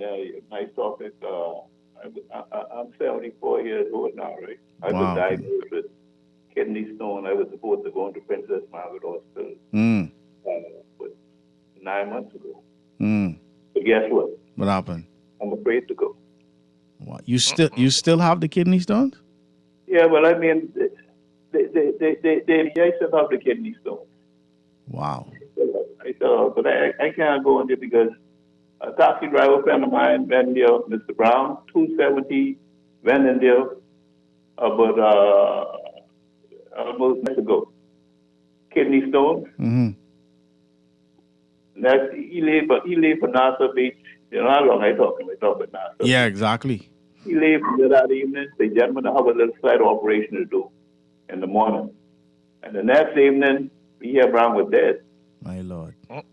Nice topic. I'm 74 years old now, right? I was diagnosed with kidney stone. I was supposed to go into Princess Margaret Hospital 9 months ago. But guess what? What happened? I'm afraid to go. What? You still have the kidney stones? Yeah, well, I mean, they still have the kidney stones. Wow. But I can't go in there because a taxi driver friend of mine went there, Mr. Brown, 270, went in there about almost months ago. Kidney stone. Next, he lay for Nassau Beach. You know how long I talk about Nassau. Yeah, exactly. He lay for that evening. The gentleman have a little slight operation to do in the morning. And the next evening, we hear Brown was dead. My Lord. But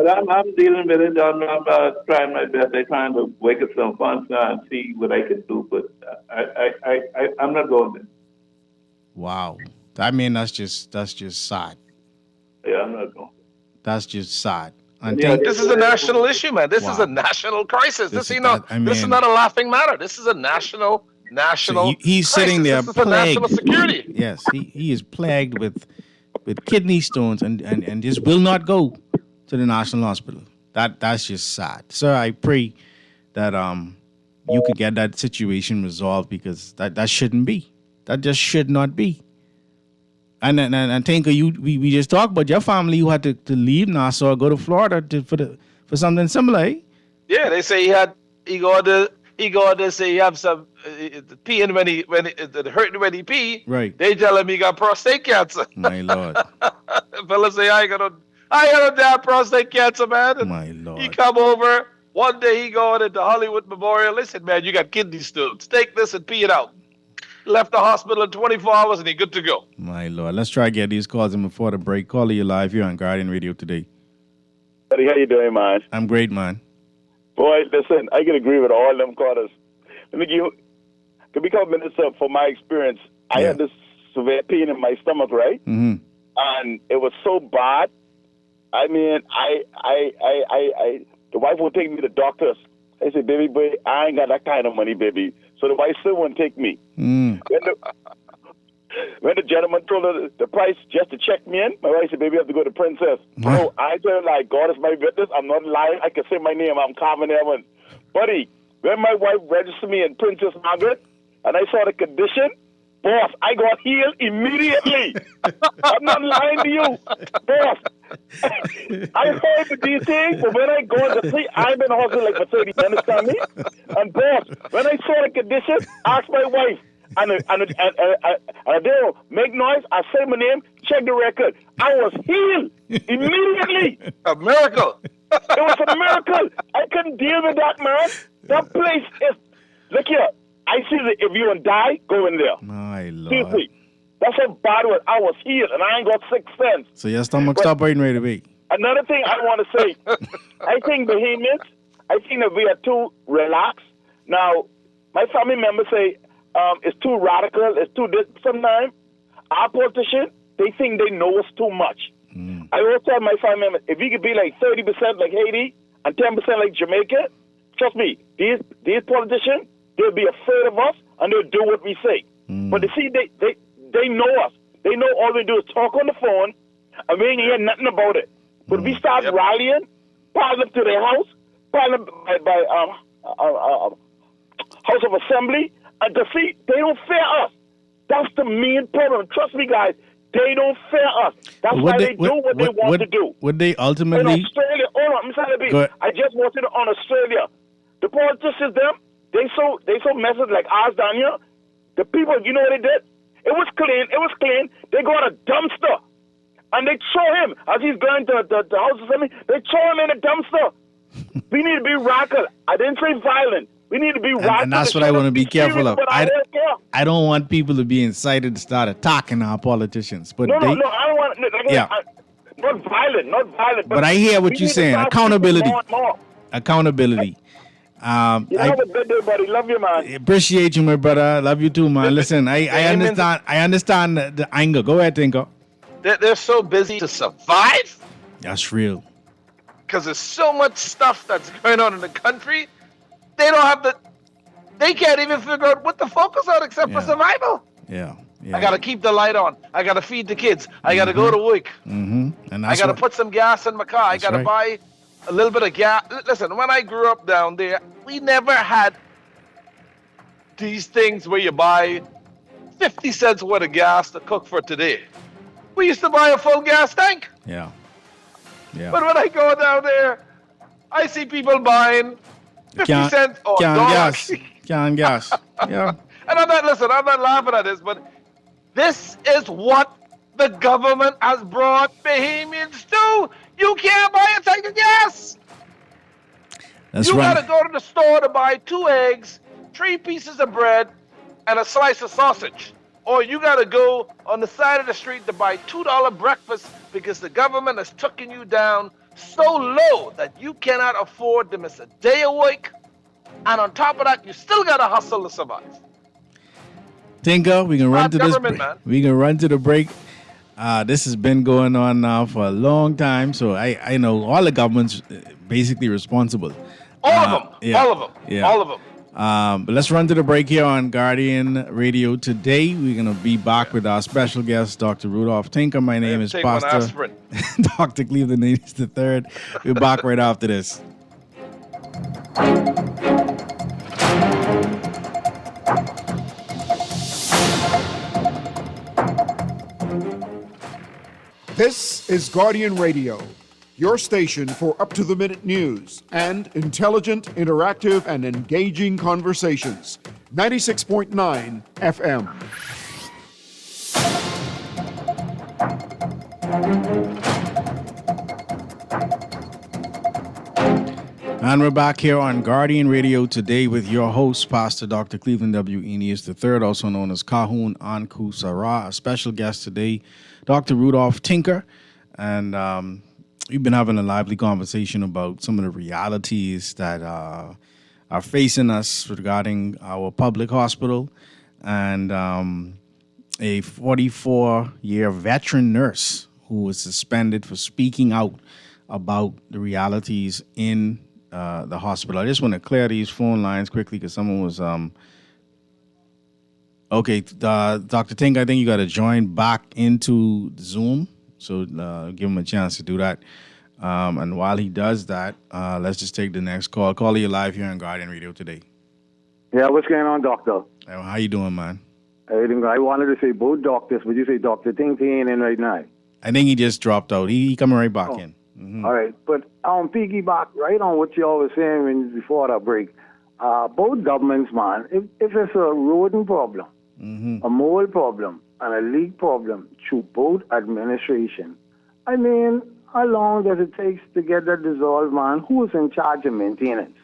I'm dealing with it. I'm trying my best. I'm trying to wake up some funds now and see what I can do. But I'm not going there. Wow. I mean, that's just sad. Yeah, I'm not going. That's just sad. This is a national issue, man. This is a national crisis. This is not a laughing matter. This is a national. So he's sitting there this plagued. Is national security. Yes, he is plagued with kidney stones and just will not go to the national hospital. That's just sad. Sir, I pray that you could get that situation resolved because that shouldn't be. That just should not be. And Tinker, we just talked about your family who had to leave Nassau, go to Florida for something similar, eh? Yeah, they say he go to say he have some peeing when it hurting when he pee. Right. They tell him he got prostate cancer. My Lord. Fellas say I got a damn prostate cancer, man. And my Lord. He come over one day. He going into Hollywood Memorial. Listen, man, you got kidney stones. Take this and pee it out. Left the hospital in 24 hours and he good to go. My Lord. Let's try to get these calls in before the break. Caller, you live here on Guardian Radio Today. Buddy, how you doing, man? I'm great, man. Boy, listen, I can agree with all them callers. Let me give you, to become minister for my experience, I had this severe pain in my stomach, right? Mm-hmm. And it was so bad. I mean, the wife won't take me to the doctors. I said, baby boy, I ain't got that kind of money, baby. So the wife still won't take me. When the gentleman told her the price just to check me in, my wife said, baby, you have to go to Princess. So I told her, like, God is my witness. I'm not lying. I can say my name. I'm Carmen Evans. Buddy, when my wife registered me in Princess Margaret and I saw the condition, boss, I got healed immediately. I'm not lying to you. Boss, I heard these things, but when I go to sleep, I'm in the hospital like for 30 minutes, me. And boss, when I saw the condition, asked my wife, and they don't make noise. I say my name, check the record. I was healed immediately. A miracle. It was a miracle. I couldn't deal with that, man. That place is. Look here. I see that if you want to die, go in there. My Lord. Seriously. That's how bad it was. I was healed, and I ain't got 6 cents. So your stomach stop waiting right away. Another thing I want to say, I think Bahamians, I think that we are too relaxed. Now, my family members say it's too radical, it's too this. Sometimes our politicians, they think they know us too much. I always tell my family members, if we could be like 30% like Haiti and 10% like Jamaica, trust me, these politicians, they'll be afraid of us and they'll do what we say. But you see, they know us. They know all we do is talk on the phone and we ain't hear nothing about it. But we start rallying, piling up to their house, piling up by House of Assembly, and to see, they don't fear us. That's the main problem. Trust me, guys, they don't fear us. That's why they do what they want to do. Would they ultimately... In Australia, hold on, Mr. I just wanted on Australia. The politicians, they so messed like ours down here. The people, you know what they did? It was clean. They got a dumpster. And they throw him, as he's going to the House of Assembly, they throw him in a dumpster. We need to be radical. I didn't say violent. We need to be radical. And that's what I want to be careful of. I don't want people to be incited to start attacking our politicians. But no, I don't want... Not violent. But I hear what you're saying. Accountability. Accountability. You have a good day, buddy. Love you, man. Appreciate you, my brother. Love you too, man. Listen, I understand the anger. Go ahead, Tinker. They're so busy to survive That's real. because there's so much stuff that's going on in the country. They can't even figure out what to focus on except for survival. Yeah. I got to keep the light on. I got to feed the kids. I got to go to work. And I got to put some gas in my car. I got to buy a little bit of gas. Listen, when I grew up down there, we never had these things where you buy 50 cents worth of gas to cook for today. We used to buy a full gas tank. Yeah. But when I go down there, I see people buying 50 cents or gas. Can gas. Yeah. And I'm not laughing at this, but this is what the government has brought Bahamians to. You can't buy a tank of gas. That's right. You got to go to the store to buy 2 eggs, 3 pieces of bread, and a slice of sausage. Or you got to go on the side of the street to buy $2 breakfast because the government has taken you down so low that you cannot afford to miss a day of work. And on top of that, you still got to hustle to survive. Tinker, we can run to this. Man. We can run to the break. This has been going on now for a long time, so I know all the government's basically responsible. All of them. But let's run to the break here on Guardian Radio today. We're going to be back with our special guest, Dr. Rudolph Tinker. My name is Pastor Dr. Cleveland Natus III. We're back right after this. This is Guardian Radio, your station for up-to-the-minute news and intelligent, interactive, and engaging conversations. 96.9 FM. And we're back here on Guardian Radio today with your host, Pastor Dr. Cleveland W. Natus III, also known as Kahun Anku Sarah. A special guest today, Dr. Rudolph Tinker. And we've been having a lively conversation about some of the realities that are facing us regarding our public hospital. And a 44-year veteran nurse who was suspended for speaking out about the realities in the hospital. I just want to clear these phone lines quickly because someone was... Okay, Dr. Tinker, I think you got to join back into Zoom. So give him a chance to do that. And while he does that, let's just take the next call. Caller, you're live here on Guardian Radio today. Yeah, what's going on, doctor? How you doing, man? I wanted to say both doctors, but you say Dr. Tinker ain't in right now. I think he just dropped out. He coming right back in. Mm-hmm. All right, but piggyback right on what y'all was saying before that break. Both governments, man, if it's a rodent problem, a mold problem and a leak problem through both administration. I mean, how long does it take to get that dissolved, man? Who is in charge of maintenance?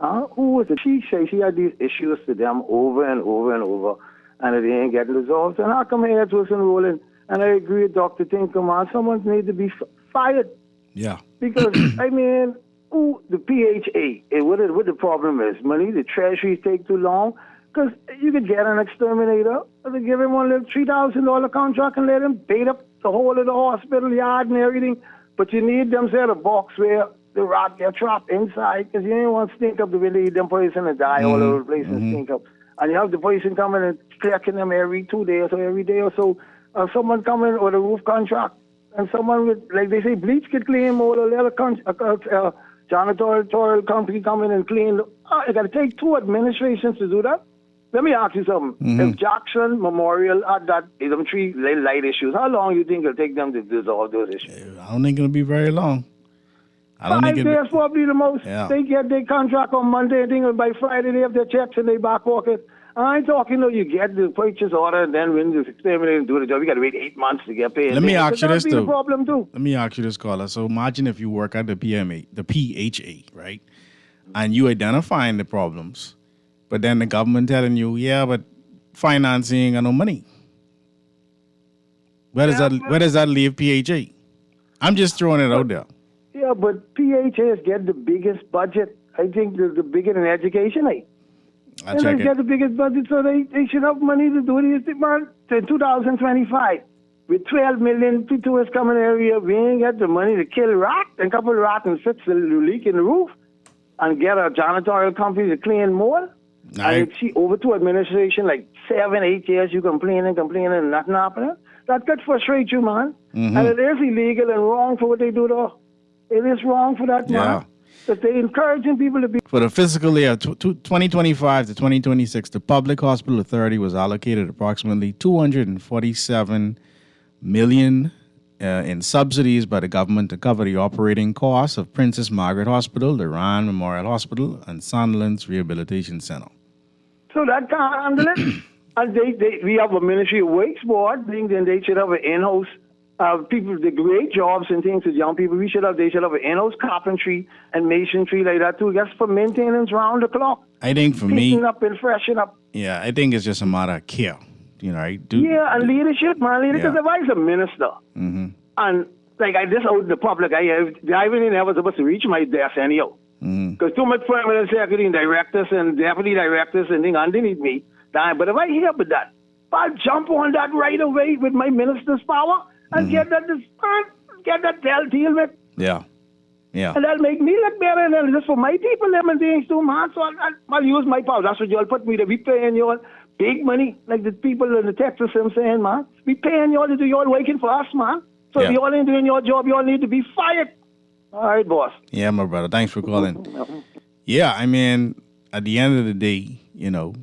Who was it? She said she had these issues to them over and over and over, and they ain't getting resolved. And how come heads wasn't rolling? And I agree with Dr. Tinker, man. Someone needs to be fired. Yeah. Because, I mean, the PHA, what the problem is, money, the treasuries take too long. Because you could get an exterminator, or they give him one little $3,000 contract and let him bait up the whole of the hospital yard and everything. But you need them set a box where the rat get trapped inside, because you ain't want to stink up the way they eat them poison and die all over the place and stink up. And you have the person coming and checking them every 2 days or every day or so. Someone coming with a roof contract, and someone with, like they say, bleach could clean more, or let a janitorial company come in and clean. You got to take 2 administrations to do that. Let me ask you something. If Jackson Memorial had them 3 light issues, how long do you think it'll take them to dissolve those issues? I don't think it'll be very long. 5 days probably the most. Yeah. They get their contract on Monday, and think by Friday they have their checks in their back pocket. I ain't talking though. You get the purchase order, and then when you exterminate and do the job, you got to wait 8 months to get paid. Let me ask you this too. too. The problem too. Let me ask you this, caller. So imagine if you work at the PHA, right, and you identifying the problems, but then the government telling you, yeah, but financing and no money. Where does that leave PHA? I'm just throwing it out there. Yeah, but PHAs get the biggest budget. I think the bigger than education, eh? And they get the biggest budget, so they should have money to do these things, man. In 2025, with 12 million tourists coming area, we ain't get the money to kill rat, and a couple of rats and fix the leak in the roof, and get a janitorial company to clean more. And see, over to administration, like 7, 8 years, you complaining, and nothing happening. That could frustrate you, man. And it is illegal and wrong for what they do, though. It is wrong for that, man. Because they're encouraging people to be... For the fiscal year 2025 to 2026, the Public Hospital Authority was allocated approximately $247 million in subsidies by the government to cover the operating costs of Princess Margaret Hospital, the Rand Memorial Hospital, and Sunderland's Rehabilitation Center. So that can't handle it. And we have a Ministry of Works board, then they should have an in-house people do great jobs and things with young people. They should have an in-house carpentry and masonry like that too, just for maintenance round the clock. I think for me, clean up and freshen up. Yeah, I think it's just a matter of care. You know, right? And leadership, man. Because if I was a minister, and like I just out in the public, I even never supposed to reach my desk anyhow. Because too much permanent secretary and directors and deputy directors and things underneath me. But if I hear about that, I'll jump on that right away with my minister's power and get that deal with. Yeah. And that'll make me look better, and then just for my people, them and things too, man. So I'll use my power. That's what y'all put me to be paying y'all big money, like the people in the Texas, I'm saying, man. We paying y'all to do y'all working for us, man. So if y'all ain't doing your job, y'all need to be fired. All right, boss. Yeah, my brother. Thanks for calling. Yeah, I mean, at the end of the day, you know,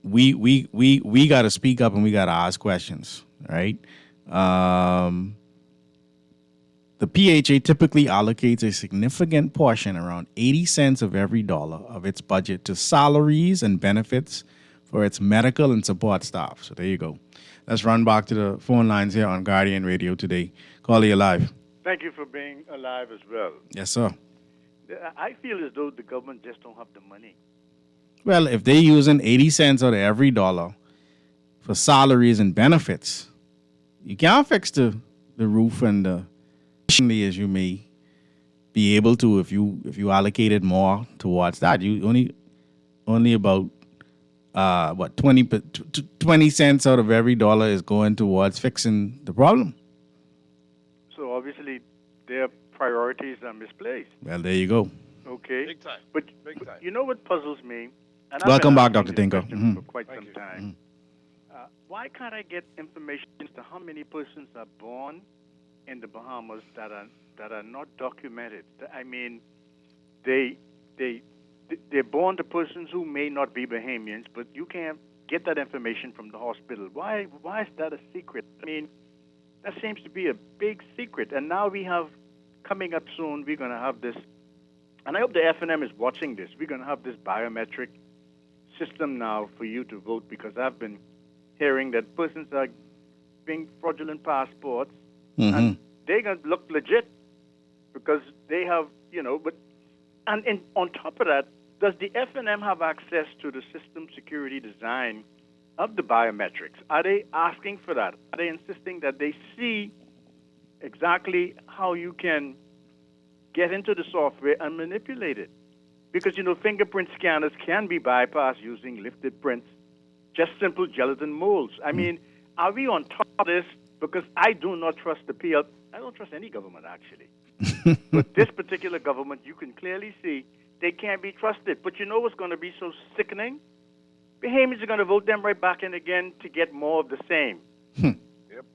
we got to speak up and we got to ask questions, right? The PHA typically allocates a significant portion, around 80 cents of every dollar of its budget, to salaries and benefits for its medical and support staff. So there you go. Let's run back to the phone lines here on Guardian Radio today. Call you live. Thank you for being alive as well. Yes, sir. I feel as though the government just don't have the money. Well, if they're using 80 cents out of every dollar for salaries and benefits, you can't fix the roof and the as you may be able to if you allocated more towards that. You only about 20 cents out of every dollar is going towards fixing the problem. So obviously their priorities are misplaced. Well, there you go. Okay. Big time. But you know what puzzles me? And Welcome back, Dr. Tinker. For quite some time. Why can't I get information as to how many persons are born in the Bahamas that are not documented? I mean, they're born to persons who may not be Bahamians, but you can't get that information from the hospital. Why is that a secret? I mean, that seems to be a big secret. And now we have, coming up soon, we're going to have this, and I hope the FNM is watching this, we're going to have this biometric system now for you to vote, because I've been hearing that persons are being fraudulent passports, and they're going to look legit because they have, on top of that, does the FNM have access to the system security design of the biometrics? Are they asking for that? Are they insisting that they see exactly how you can get into the software and manipulate it? Because, fingerprint scanners can be bypassed using lifted prints, just simple gelatin molds. I mean, are we on top of this? Because I do not trust the PL. I don't trust any government, actually. But this particular government, you can clearly see they can't be trusted. But you know what's going to be so sickening? Bahamians are going to vote them right back in again to get more of the same.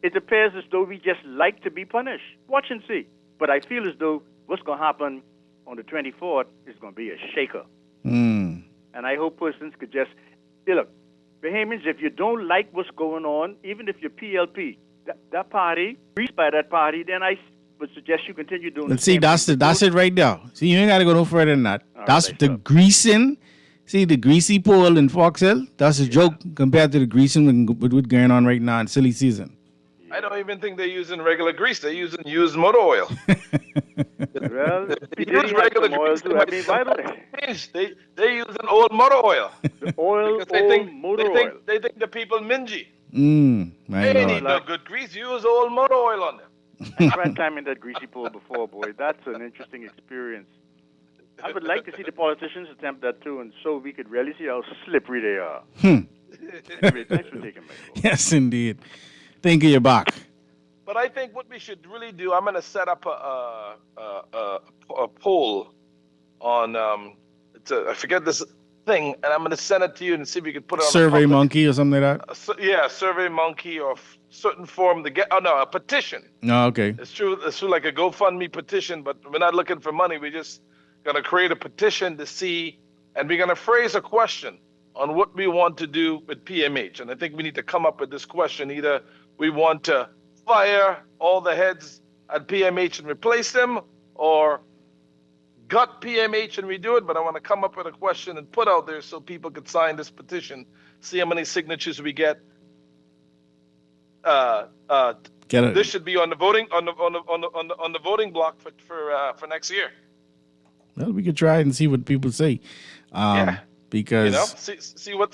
It appears as though we just like to be punished. Watch and see. But I feel as though what's going to happen on the 24th is going to be a shaker. And I hope persons could just, look, Bahamians, if you don't like what's going on, even if you're PLP, that party, greased by that party, then I would suggest you continue doing Let's see, that's it right there. See, you ain't got to go no further than that. That's the greasing. See, the greasy poll in Fox Hill, that's a joke compared to the greasing with what's going on right now in silly season. I don't even think they're using regular grease. They're using used motor oil. Well, they use regular grease. I mean, why don't they're using old motor oil. Oil, they think the people mingy. They need no good grease. Use old motor oil on them. I tried climbing that greasy pole before, boy. That's an interesting experience. I would like to see the politicians attempt that too, and so we could really see how slippery they are. Anyway, thanks for taking my call. Yes, indeed. Think of your back. But I think what we should really do, I'm going to set up a poll on, I forget this thing, and I'm going to send it to you and see if we can put it on Survey Monkey or something like that? Survey Monkey or certain form to get, a petition. No, okay. It's true, like a GoFundMe petition, but we're not looking for money. We're just going to create a petition to see, and we're going to phrase a question on what we want to do with PMH. And I think we need to come up with this question. Either we want to fire all the heads at PMH and replace them, or gut PMH and redo it. But I want to come up with a question and put out there so people could sign this petition, see how many signatures we get. This should be on the voting on the voting block for next year. Well, we could try and see what people say. Because see what.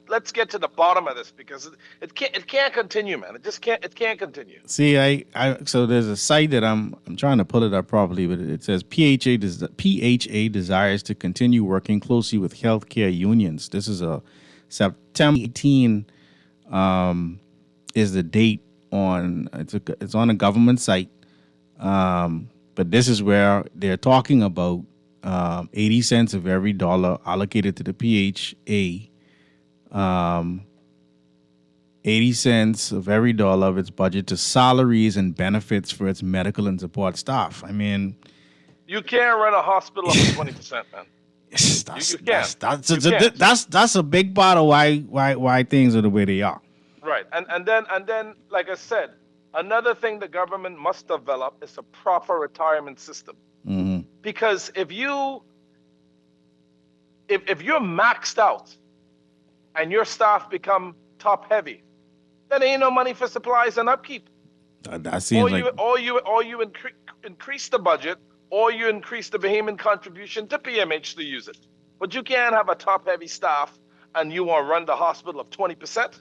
Let's get to the bottom of this, because it can't continue, man. It can't continue. See, so there's a site that I'm trying to pull it up properly, but it says PHA desires to continue working closely with healthcare unions. This is a September 18 is the date on. It's on a government site, but this is where they're talking about 80 cents of every dollar allocated to the PHA, 80 cents of every dollar of its budget to salaries and benefits for its medical and support staff. I mean, you can't run a hospital up to 20%, man. That's a big part of why things are the way they are. Right, and then, like I said, another thing the government must develop is a proper retirement system. Mm-hmm. Because if you're maxed out and your staff become top heavy, then ain't no money for supplies and upkeep. That seems or you increase the budget, or you increase the Bahamian contribution to PMH to use it. But you can't have a top heavy staff and you want to run the hospital of 20%.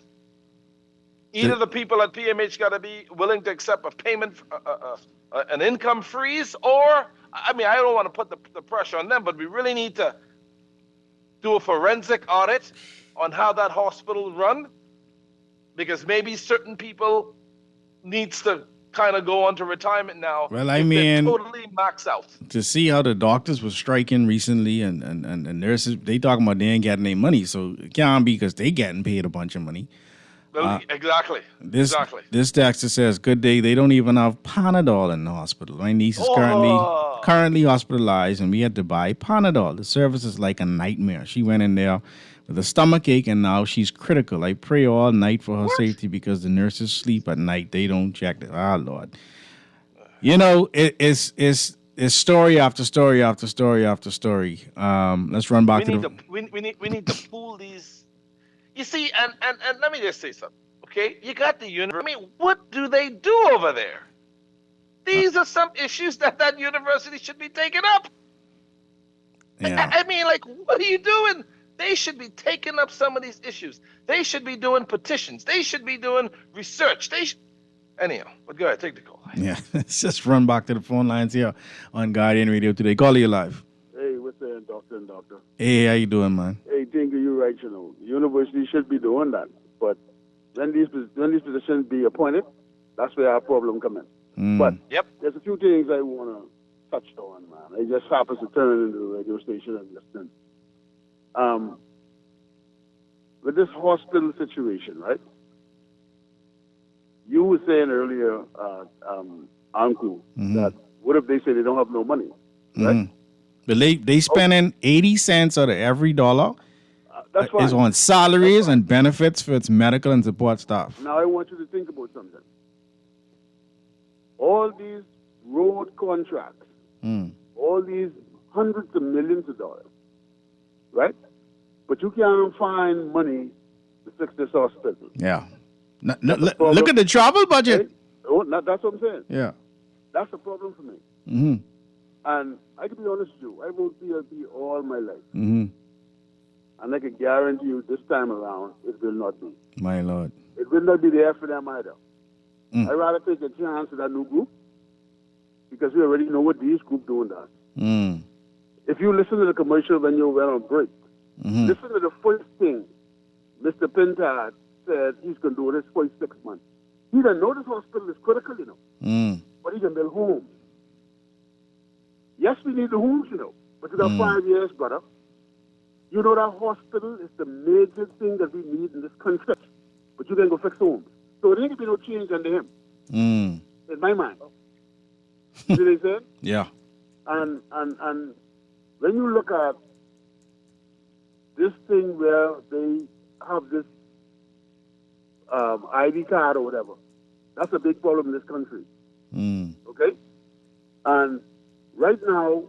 Either the people at PMH got to be willing to accept a payment, an income freeze, or, I mean, I don't want to put the pressure on them, but we really need to do a forensic audit on how that hospital run, because maybe certain people needs to kind of go on to retirement now. Well, I mean, totally maxed out. To see how the doctors were striking recently and nurses, they talking about they ain't getting any money, so it can't be because they getting paid a bunch of money. Exactly. This texter says, "Good day. They don't even have Panadol in the hospital. My niece is currently hospitalized, and we had to buy Panadol. The service is like a nightmare. She went in there with a stomach ache, and now she's critical. I pray all night for her safety because the nurses sleep at night. They don't check it. Ah, Lord. You know, it's It's story after story after story after story. Let's run back to the. We need to pool these. You see, and let me just say something. Okay, you got the university. I mean, what do they do over there? These are some issues that university should be taking up. Yeah. I mean, like, what are you doing? They should be taking up some of these issues. They should be doing petitions. They should be doing research. Anyhow, but go ahead, take the call. Yeah, let's just run back to the phone lines here on Guardian Radio today. Call you live. Hey, what's that, doctor and doctor? Hey, how you doing, man? Hey, Tinker, you're right, you know. University should be doing that. But when these positions be appointed, that's where our problem comes in. But there's a few things I want to touch on, man. I just happens to turn into the radio station and listen. With this hospital situation, right? You were saying earlier, Uncle, that what if they say they don't have no money, right? But they spending 80 cents out of every dollar That's fine. is on salaries and benefits for its medical and support staff. Now I want you to think about something. All these road contracts, all these hundreds of millions of dollars, right? But you can't find money to fix this hospital. Yeah. Look at the travel budget. Right? Oh, that's what I'm saying. Yeah. That's a problem for me. Mm-hmm. And I can be honest with you, I voted PLP all my life. Mm-hmm. And I can guarantee you this time around, it will not be. My Lord. It will not be there for them either. I'd rather take a chance with that new group because we already know what these group doing to us. If you listen to the commercial when you went on break, listen to the first thing Mr. Pintard said he's going to do this for 6 months. He doesn't know this hospital is critical, you know. But he can build homes. Yes, we need the homes, you know. But you got 5 years, brother. You know that hospital is the major thing that we need in this country. But you can go fix homes. So there ain't be no change under him. In my mind. You see what I'm saying? Yeah. And when you look at this thing where they have this ID card or whatever, that's a big problem in this country. Okay? And right now,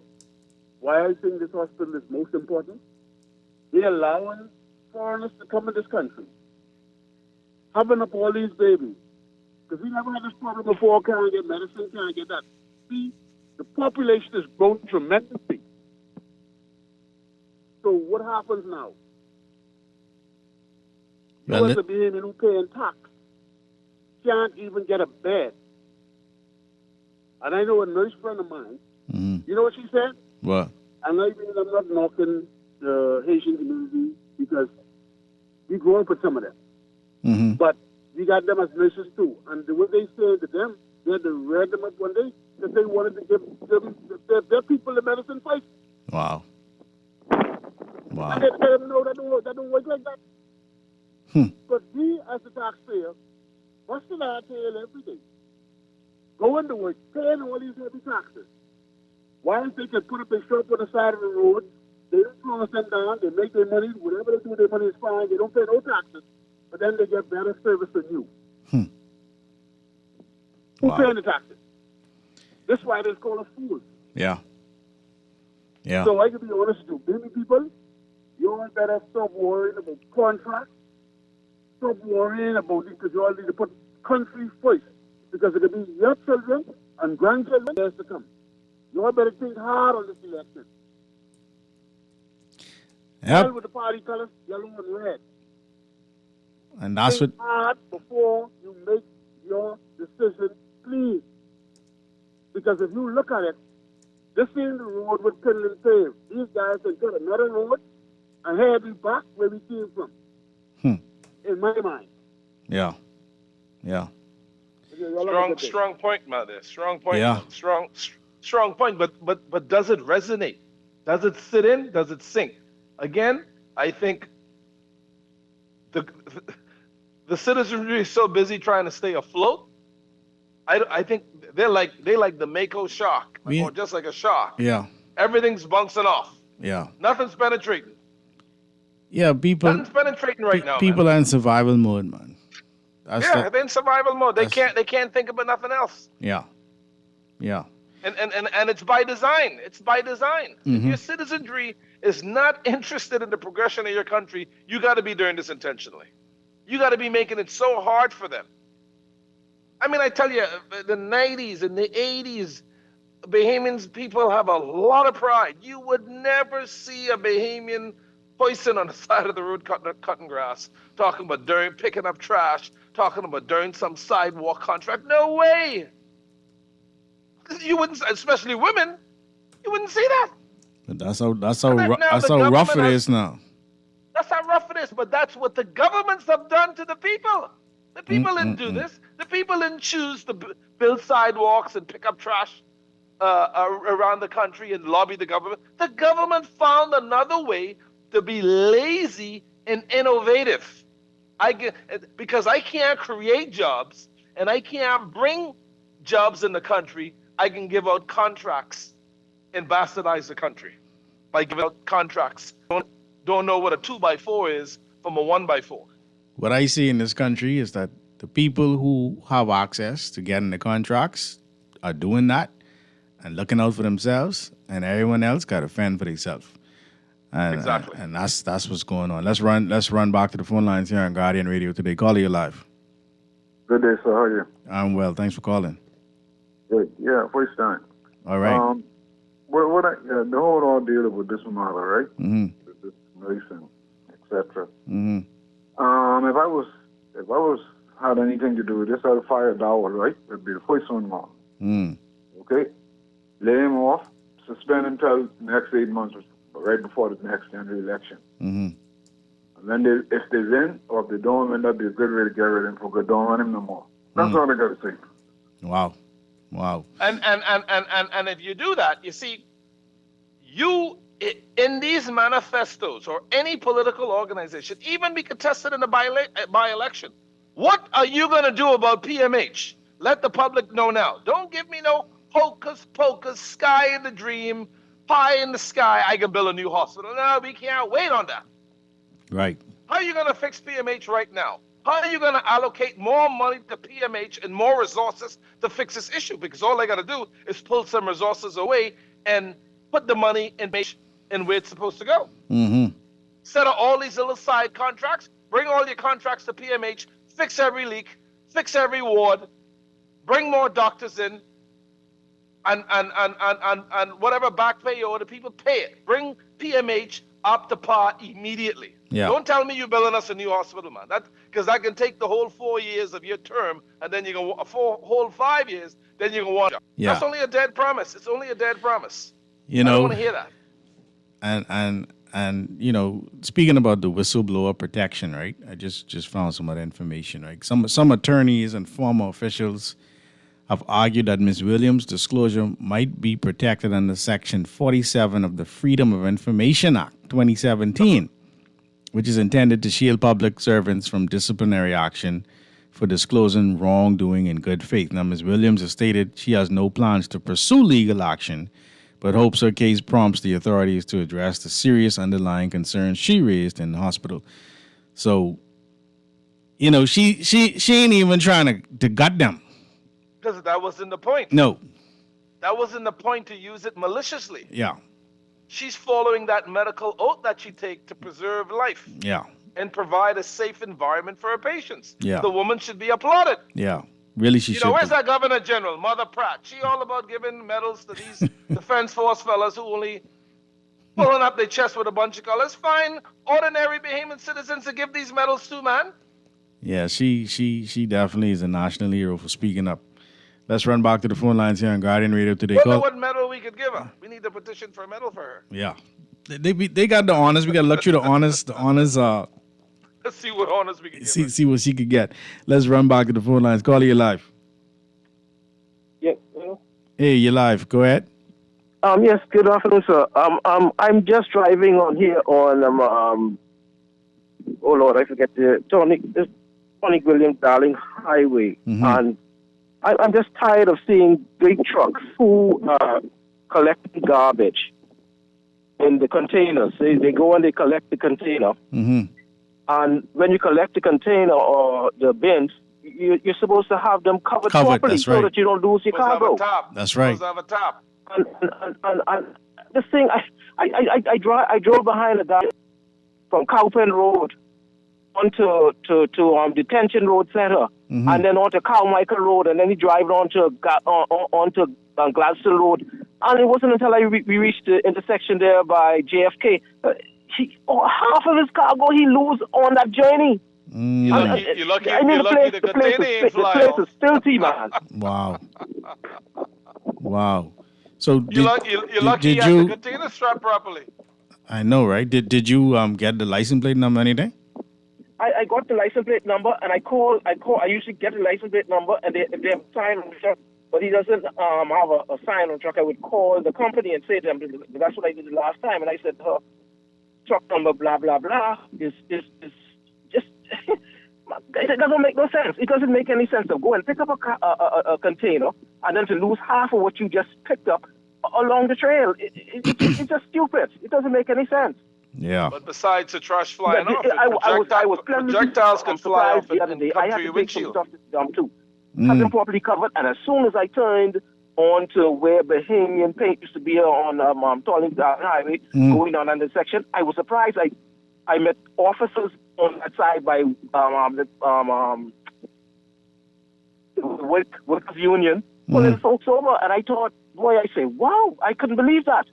why I think this hospital is most important, they're allowing foreigners to come in this country, having up all these babies. Because we never had this problem before, can't get medicine, can't get that. See, the population is growing tremendously. So what happens now? You as a being who paying tax can't even get a bed. And I know a nurse friend of mine, you know what she said? What? And I'm not knocking the Haitian community because we grew up with some of them. But we got them as nurses too. And the way they said to them, they had to read them up one day that they wanted to give them their people the medicine first. Wow. Wow. And they let them know that don't work like that. But we, as a taxpayer, busting our tail every day, going to work, paying all these heavy taxes. Why they can put up a shop on the side of the road, they don't close them down, they make their money, whatever they do, their money is fine, they don't pay no taxes, but then they get better service than you. Who's paying the taxes? This is why they're called a fool. Yeah. Yeah. So I can be honest with you, many people, you all better stop worrying about contracts, stop worrying about it, because you all need to put country first, because it will be your children and grandchildren years to come. You all better think hard on this election. Yell with the party colors, yellow and red. And that's think hard before you make your decision, please. Because if you look at it, this ain't the road with Finland paved. These guys can get another road and head me back where we came from. In my mind. Yeah. Yeah. Strong point, Mother. Strong point. Yeah. Strong point. But does it resonate? Does it sit in? Does it sink? Again, I think the citizenry is so busy trying to stay afloat. I think they like the Mako shark, or just like a shark. Yeah. Everything's bouncing off. Yeah. Nothing's penetrating. Yeah, Nothing's penetrating right now. People are in survival mode, man. They're in survival mode. They can't think about nothing else. Yeah. Yeah. And it's by design. It's by design. If your citizenry is not interested in the progression of your country, you got to be doing this intentionally. You got to be making it so hard for them. I mean, I tell you, the 90s and the 80s, Bahamians people have a lot of pride. You would never see a Bahamian person on the side of the road cutting grass, talking about picking up trash, talking about doing some sidewalk contract. No way. You wouldn't, especially women. You wouldn't see that. But that's how rough it is now. That's how rough it is. But that's what the governments have done to the people. The people didn't do this. The people didn't choose to build sidewalks and pick up trash around the country and lobby the government. The government found another way to be lazy and innovative. Because I can't create jobs and I can't bring jobs in the country, I can give out contracts and bastardize the country by giving out contracts. Don't know what a 2x4 is from a 1x4. What I see in this country is that the people who have access to getting the contracts are doing that and looking out for themselves, and everyone else got to fend for themselves. Exactly. And that's what's going on. Let's run back to the phone lines here on Guardian Radio today. Call you live. Good day, sir. How are you? I'm well. Thanks for calling. Good. Yeah, first time. All right. The whole ordeal with this matter, right? Mm-hmm. This Mason, etc. Mm-hmm. If I was had anything to do with this, I'd fire Dowell, right? It'd be the first one more. Mm. Okay? Lay him off, suspend him till the next 8 months, right before the next general election. Mm-hmm. And then if they win or if they don't win, that'd be a good way to get rid of him because they don't want him no more. That's all I got to say. Wow. And if you do that, you see, in these manifestos or any political organization, even be contested in a by-election, what are you going to do about PMH? Let the public know now. Don't give me no hocus pocus, sky in the dream, pie in the sky, I can build a new hospital. No, we can't wait on that. Right. How are you going to fix PMH right now? How are you going to allocate more money to PMH and more resources to fix this issue? Because all I got to do is pull some resources away and put the money in where it's supposed to go. Mm-hmm. Instead of all these little side contracts, bring all your contracts to PMH, fix every leak, fix every ward, bring more doctors in, and whatever back pay you owe the people, pay it. Bring PMH up to par immediately. Yeah. Don't tell me you're building us a new hospital, man. Because that can take the whole 4 years of your term, and then you can whole 5 years, then you can want. Yeah. That's only a dead promise. It's only a dead promise. You know, I don't want to hear that. And you know, speaking about the whistleblower protection, right? I just found some other information, right? Some attorneys and former officials have argued that Ms. Williams' disclosure might be protected under Section 47 of the Freedom of Information Act 2017, which is intended to shield public servants from disciplinary action for disclosing wrongdoing in good faith. Now, Ms. Williams has stated she has no plans to pursue legal action, but hopes her case prompts the authorities to address the serious underlying concerns she raised in the hospital. So, you know, she ain't even trying to gut them. Because that wasn't the point. No. That wasn't the point to use it maliciously. Yeah. She's following that medical oath that she take to preserve life. Yeah. And provide a safe environment for her patients. Yeah. The woman should be applauded. Yeah. Really, she should. Where's that Governor General, Mother Pratt? She all about giving medals to these Defense Force fellas who only pulling up their chest with a bunch of colors. Fine, ordinary Bahamian citizens to give these medals to, man. Yeah, she definitely is a national hero for speaking up. Let's run back to the phone lines here on Guardian Radio today. Wonder what medal we could give her. We need to petition for a medal for her. Yeah, they got the honors. We got to look through the honors. Let's see what honors we can give her. See what she could get. Let's run back to the phone lines. Call you live. Yeah. Hello? Hey, you're live. Go ahead. Yes. Good afternoon, sir. I'm just driving on here on oh Lord, I forget the Tony William Darling Highway, and I'm just tired of seeing big trucks who collect garbage in the containers. They go and they collect the container. Mm-hmm. And when you collect the container or the bins, you're supposed to have them covered properly that's so right. that you don't lose your cargo. That's right. Supposed to have a top. And this thing, I drove behind a guy from Cowpen Road onto to Detention Road Center, and then onto Carmichael Road, and then he drove onto Gladstone Road. And it wasn't until we reached the intersection there by JFK, half of his cargo he lose on that journey. You're lucky the place container ain't fly is off. filthy, man. Wow. So You're lucky you had the container strapped properly. I know, right? Did you get the license plate number anything? I got the license plate number, and I usually get the license plate number, and if they have a sign on the truck, but he doesn't have a sign on the truck, I would call the company and say to them, that's what I did the last time, and I said, truck number blah blah blah is just it doesn't make no sense. It doesn't make any sense to go and pick up a container and then to lose half of what you just picked up along the trail. It's just stupid. It doesn't make any sense. Yeah. But besides the trash flying off, I was projectiles can fly off the other day. I had to your take some windshield. stuff to the dump too. Had them properly covered, and as soon as I turned onto where Bahamian Paint used to be on Torrington Highway, going on that section, I was surprised. I met officers on that side by the workers union pulling folks over, and I thought, boy, I say, wow, I couldn't believe that.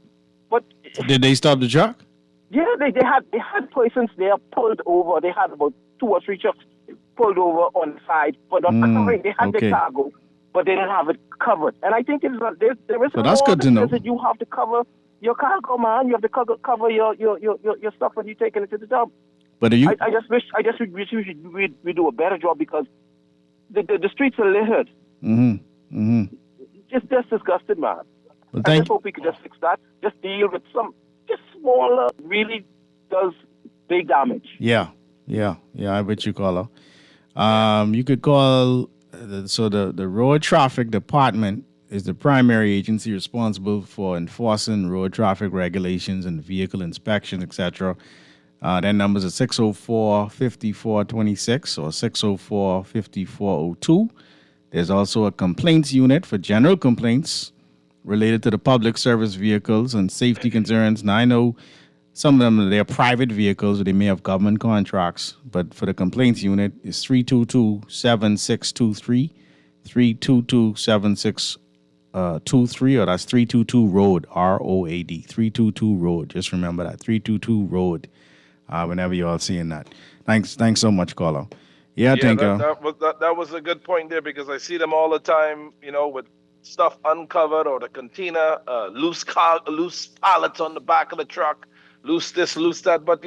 But did they stop the truck? yeah, they had persons there pulled over. They had about 2 or 3 trucks pulled over on the side, but not covering. They had the cargo, but they didn't have it covered. And I think there is a that's law good to know. that says that you have to cover your cargo, man. You have to cover your stuff when you're taking it to the dump. But I just wish we do a better job, because the streets are littered. Just disgusted, man. I just hope we could just fix that. Just deal with some just smaller, really does big damage. Yeah, I bet you, caller. You could call, the Road Traffic Department is the primary agency responsible for enforcing road traffic regulations and vehicle inspection, etc. Their numbers are 604-5426 or 604-5402. There's also a complaints unit for general complaints related to the public service vehicles and safety concerns. Now, I know some of them, they're private vehicles, or they may have government contracts, but for the complaints unit, it's 322-7623, 322-7623, or that's 322 Road, ROAD, 322 Road. Just remember that, 322 Road, whenever you're all seeing that. Thanks so much, caller. Yeah, I think that was a good point there, because I see them all the time, with stuff uncovered, or the container, loose pallets on the back of the truck, loose this, loose that. But,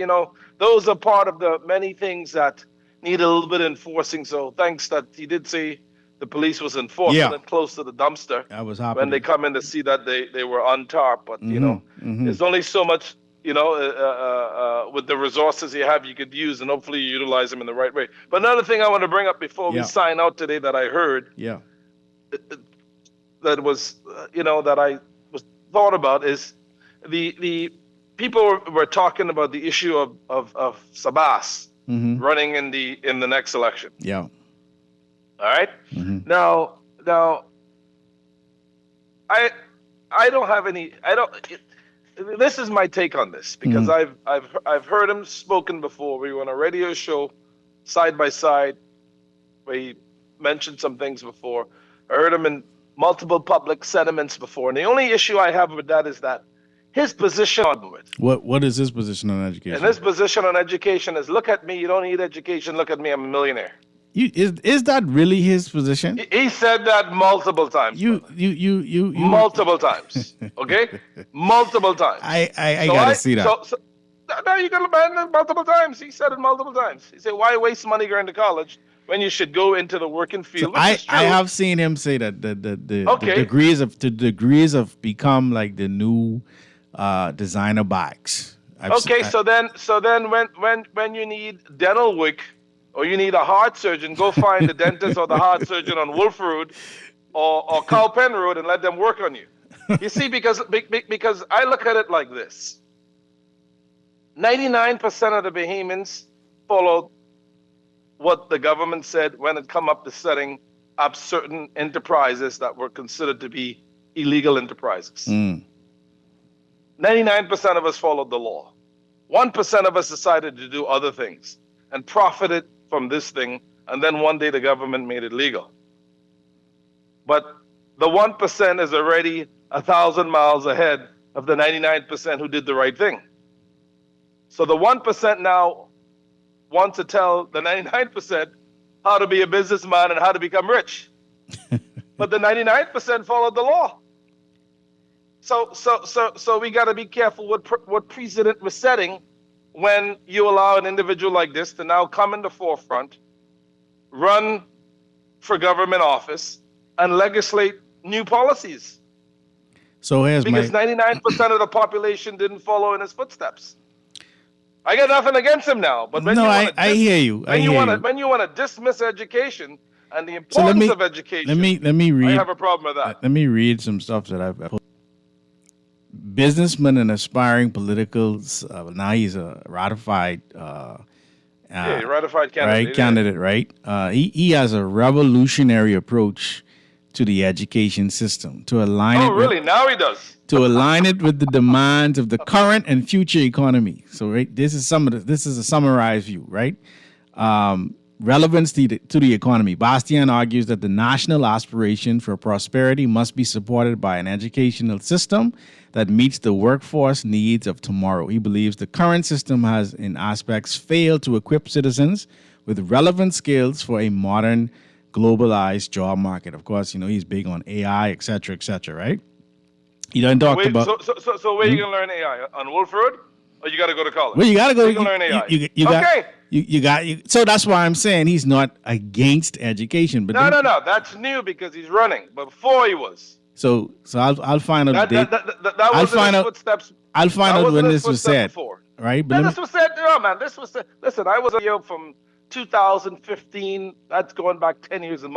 those are part of the many things that need a little bit of enforcing. So thanks that he did say the police was enforcing it close to the dumpster. I was happy when they come in to see that they were on tarp. But, there's only so much, with the resources you have, you could use, and hopefully you utilize them in the right way. But another thing I want to bring up before we sign out today that I heard. Yeah. That was, that I was thought about is the people were talking about the issue of Sabas running in the next election. Yeah. All right. Now, I don't have any. This is my take on this, because I've heard him spoken before. We were on a radio show, side by side, where he mentioned some things before. I heard him in multiple public sentiments before, and the only issue I have with that is that his position on it. What is his position on education? And his position on education is, look at me, you don't need education. Look at me, I'm a millionaire. Is that really his position? He said that multiple times. You multiple times. Okay, multiple times. I gotta see that. So no, you gotta ban it multiple times. He said it multiple times. He said, "Why waste money going to college when you should go into the working field?" So I have seen him say that the degrees of become like the new designer bikes. So then when you need dental work, or you need a heart surgeon, go find the dentist or the heart surgeon on Wolf Road or Cowpen Road and let them work on you. You see, because I look at it like this. 99% of the Bahamians followed what the government said when it come up to setting up certain enterprises that were considered to be illegal enterprises. 99% of us followed the law. 1% of us decided to do other things and profited from this thing, and then one day the government made it legal. But the 1% is already 1,000 miles ahead of the 99% who did the right thing. So the 1% now want to tell the 99% how to be a businessman and how to become rich. But the 99% followed the law. So we got to be careful what precedent we're setting when you allow an individual like this to now come in the forefront, run for government office, and legislate new policies. So here's because 99% of the population didn't follow in his footsteps. I got nothing against him now, but when I hear you. When you want to dismiss education and the importance of education, let me read. I have a problem with that. Let me read some stuff that I've put. Businessman and aspiring politicals. Now he's a ratified. Ratified candidate. Right, candidate. Right. He has a revolutionary approach to the education system to align it. Oh, really? Now he does. To align it with the demands of the current and future economy. So, right, this is a summarized view, right? Relevance to the economy. Bastian argues that the national aspiration for prosperity must be supported by an educational system that meets the workforce needs of tomorrow. He believes the current system has, in aspects, failed to equip citizens with relevant skills for a modern, globalized job market. Of course, he's big on AI, et cetera, right? He done talked about. So where you gonna learn AI on Wolf Road, or you got to go to college? Well, you got to go. You can learn AI. So that's why I'm saying he's not against education, but no, that's new because he's running. But before he was. So I'll find out. I'll find out. Footsteps. I'll find out when this was said. Before. Right? But this was said. No, man. This was said. Listen, I was a from 2015. That's going back 10 years and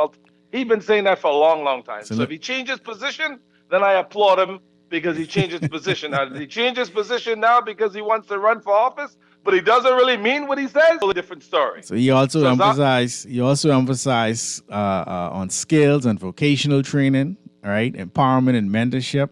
he's been saying that for a long time. So if he changes position, then I applaud him because he changed his position. Now, did he change his position now because he wants to run for office? But he doesn't really mean what he says? A different story. So he also emphasized on skills and vocational training, all right, empowerment and mentorship,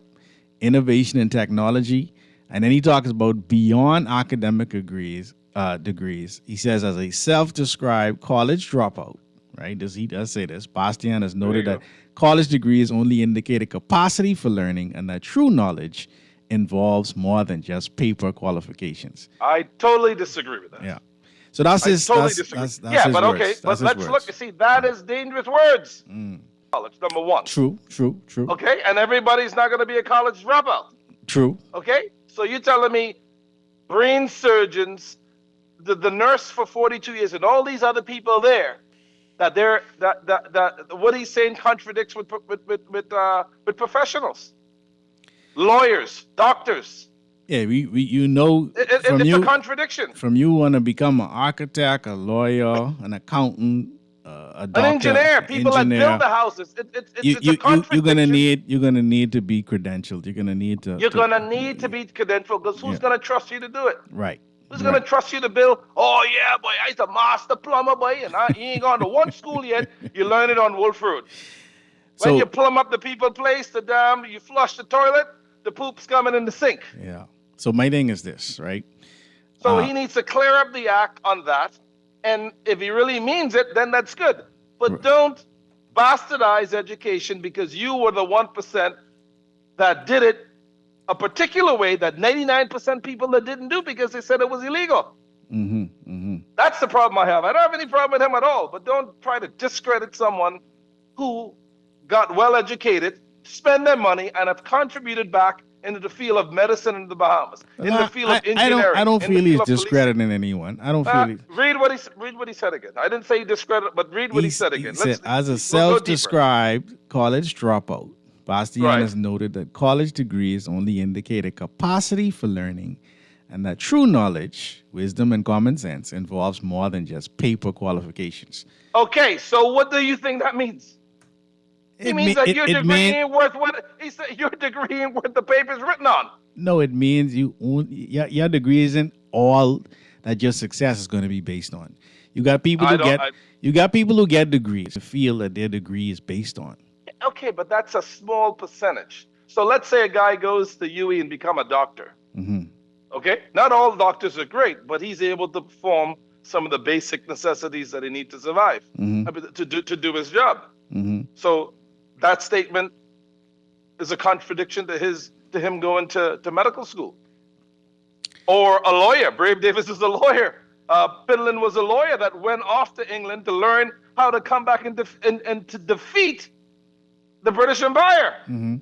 innovation and technology. And then he talks about beyond academic degrees. He says, as a self-described college dropout, right? He does say this. Bastian has noted that college degrees only indicate a capacity for learning and that true knowledge involves more than just paper qualifications. I totally disagree with that. Yeah. So that's his. Totally that's, disagree. that's, that's yeah, his but words. okay. That's But let's his look. words. See, that is dangerous words. College, number one. True. Okay, and everybody's not going to be a college dropout. True. Okay, so you're telling me brain surgeons, the nurse for 42 years, and all these other people there, that what he's saying contradicts with professionals, lawyers, doctors. Yeah, it's a contradiction. From you want to become an architect, a lawyer, an accountant, a doctor, an engineer, people that build the houses. It's a contradiction. You're gonna need to be credentialed. You're gonna need to. You're gonna need to be credentialed because who's gonna trust you to do it? Right. Who's gonna trust you to build? Oh yeah, boy, I'm a master plumber, boy, and you ain't gone to one school yet. You learn it on Wolf Road. When you plumb up the people place, you flush the toilet, the poop's coming in the sink. Yeah. So my thing is this, right? So he needs to clear up the act on that. And if he really means it, then that's good. But don't bastardize education because you were the 1% that did it a particular way that 99% people that didn't do because they said it was illegal. That's the problem I have. I don't have any problem with him at all. But don't try to discredit someone who got well educated, spend their money, and have contributed back into the field of medicine in the Bahamas, in the field of engineering. I don't feel he's discrediting anyone. I don't feel read what he said again. I didn't say discredit, but read what he said again. He said, as a self-described college dropout, Bastian has noted that college degrees only indicate a capacity for learning and that true knowledge, wisdom, and common sense involves more than just paper qualifications. Okay, so what do you think that means? He means that your degree ain't worth what he said. Your degree ain't worth the paper's written on. No, it means your degree isn't all that your success is going to be based on. You got people who get degrees, feel that their degree is based on. Okay, but that's a small percentage. So let's say a guy goes to UE and become a doctor. Mm-hmm. Okay, not all doctors are great, but he's able to perform some of the basic necessities that he needs to survive, to do his job. Mm-hmm. So that statement is a contradiction to him going to medical school. Or a lawyer. Brave Davis is a lawyer. Finland was a lawyer that went off to England to learn how to come back and to defeat the British Empire. Mm-hmm.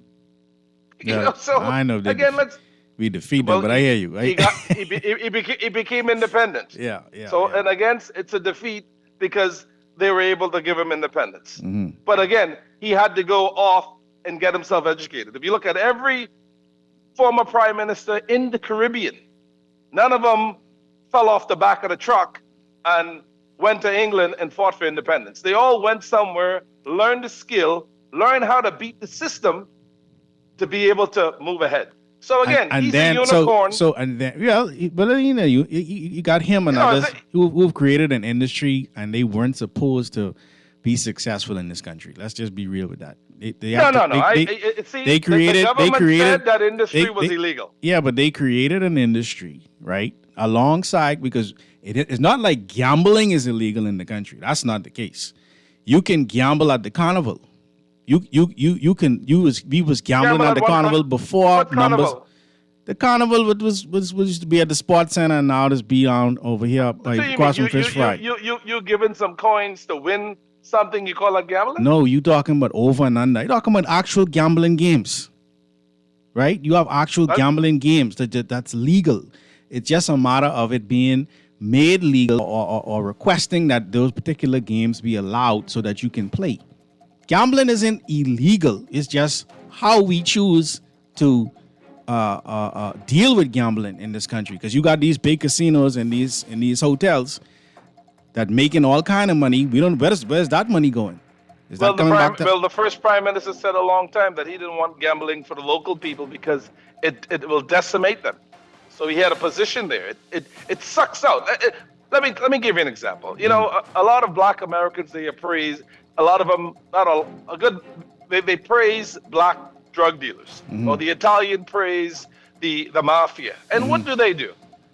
Yeah, so I know. We defeat them, but I hear you. Right? He became independent. Yeah. And again, it's a defeat because they were able to give him independence. Mm-hmm. But again, he had to go off and get himself educated. If you look at every former prime minister in the Caribbean, none of them fell off the back of the truck and went to England and fought for independence. They all went somewhere, learned the skill, learned how to beat the system to be able to move ahead. So again, he's a unicorn. But you got him and others who've created an industry, and they weren't supposed to be successful in this country. Let's just be real with that. They created. The government they created said that industry was illegal. Yeah, but they created an industry, right, alongside, because it's not like gambling is illegal in the country. That's not the case. You can gamble at the carnival. We was gambling at the carnival before numbers. Carnival? The carnival was used to be at the sports center, and now it's beyond over here across from Fish Fry. You giving some coins to win something you call a gambling? No, you talking about over and under. You talking about actual gambling games, right? You have actual gambling games that's legal. It's just a matter of it being made legal or requesting that those particular games be allowed so that you can play. Gambling isn't illegal. It's just how we choose to deal with gambling in this country. Because you got these big casinos and these hotels that making all kind of money. We don't. Where's that money going? Is that coming back to? Well, the first prime minister said a long time that he didn't want gambling for the local people because it will decimate them. So he had a position there. It sucks out. Let me give you an example. You know, a lot of Black Americans, they appraise. A lot of them, they praise black drug dealers, or the Italian praise the mafia. And what do?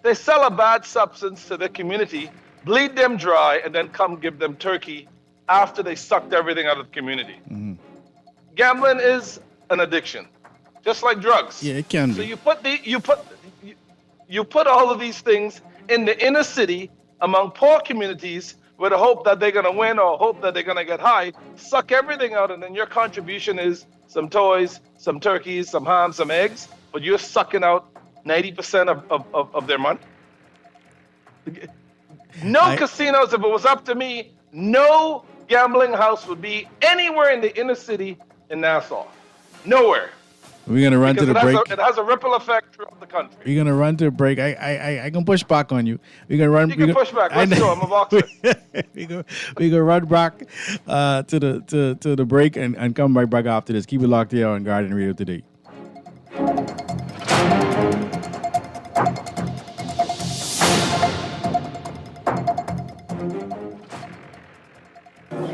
They sell a bad substance to the community, bleed them dry, and then come give them turkey after they sucked everything out of the community. Gambling is an addiction, just like drugs. Yeah, it can be. So you put all of these things in the inner city among poor communities, with a hope that they're going to win or hope that they're going to get high, suck everything out, and then your contribution is some toys, some turkeys, some ham, some eggs, but you're sucking out 90% of their money. Casinos, if it was up to me, no gambling house would be anywhere in the inner city in Nassau. Nowhere. We're gonna run to the break. It has a ripple effect throughout the country. We're gonna run to a break. I can push back on you. We're gonna run. You can push back. Let's go. I'm a boxer. We're gonna run back to the break and come right back after this. Keep it locked here on Guardian Radio Today.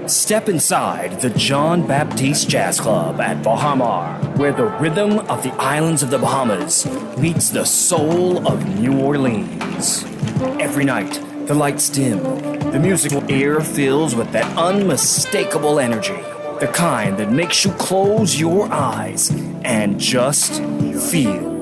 Step inside the John Baptiste Jazz Club at Baha Mar, where the rhythm of the islands of the Bahamas meets the soul of New Orleans. Every night, the lights dim, the musical air fills with that unmistakable energy, the kind that makes you close your eyes and just feel.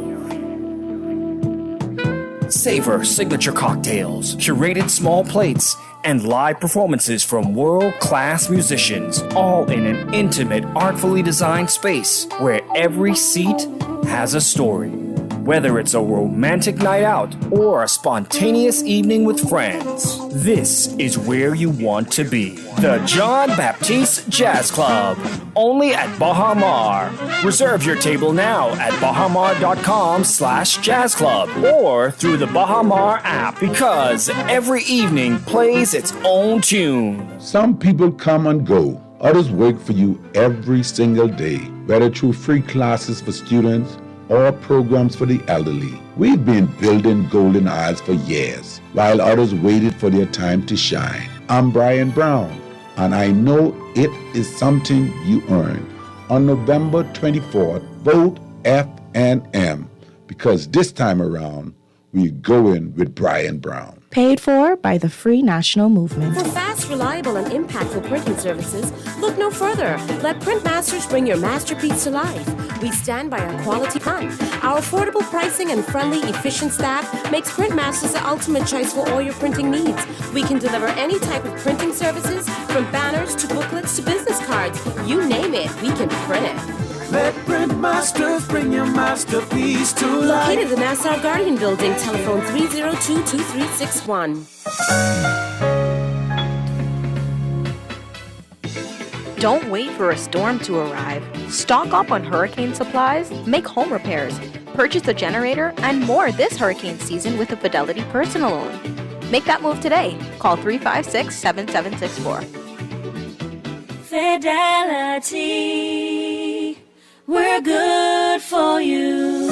Savor signature cocktails, curated small plates, and live performances from world-class musicians, all in an intimate, artfully designed space where every seat has a story. Whether it's a romantic night out or a spontaneous evening with friends, this is where you want to be. The John Baptiste Jazz Club, only at Baha Mar. Reserve your table now at bahamar.com/jazz club or through the Baha Mar app, because every evening plays its own tune. Some people come and go. Others work for you every single day, whether through free classes for students or programs for the elderly. We've been building Golden Isles for years. while others waited for their time to shine. I'm Brian Brown, and I know it is something you earned. On November 24th, vote FNM, because this time around, we're going with Brian Brown. Paid for by the Free National Movement. For fast, reliable, and impactful printing services, look no further. Let Printmasters bring your masterpiece to life. We stand by our quality print. Our affordable pricing and friendly, efficient staff makes Printmasters the ultimate choice for all your printing needs. We can deliver any type of printing services, from banners to booklets to business cards. You name it, we can print it. Let Printmasters bring your masterpiece to life. Located in the Nassau Guardian Building, telephone 302-2361. Don't wait for a storm to arrive. Stock up on hurricane supplies, make home repairs, purchase a generator, and more this hurricane season with a Fidelity personal loan. Make that move today. Call 356-7764. Fidelity, we're good for you.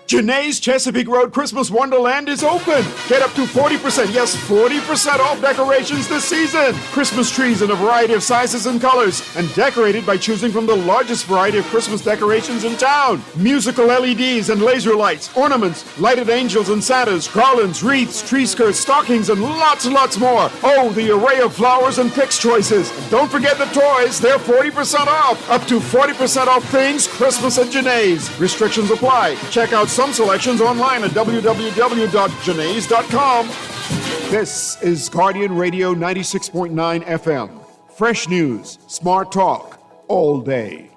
Janae's Chesapeake Road Christmas Wonderland is open. Get up to 40%, yes, 40% off decorations this season. Christmas trees in a variety of sizes and colors, and decorated by choosing from the largest variety of Christmas decorations in town. Musical LEDs and laser lights, ornaments, lighted angels and Santas, garlands, wreaths, tree skirts, stockings, and lots more. Oh, the array of flowers and picks choices. And don't forget the toys, they're 40% off. Up to 40% off things Christmas at Janae's. Restrictions apply. Check out some selections online at www.janays.com. This is Guardian Radio 96.9 FM. Fresh news, smart talk, all day.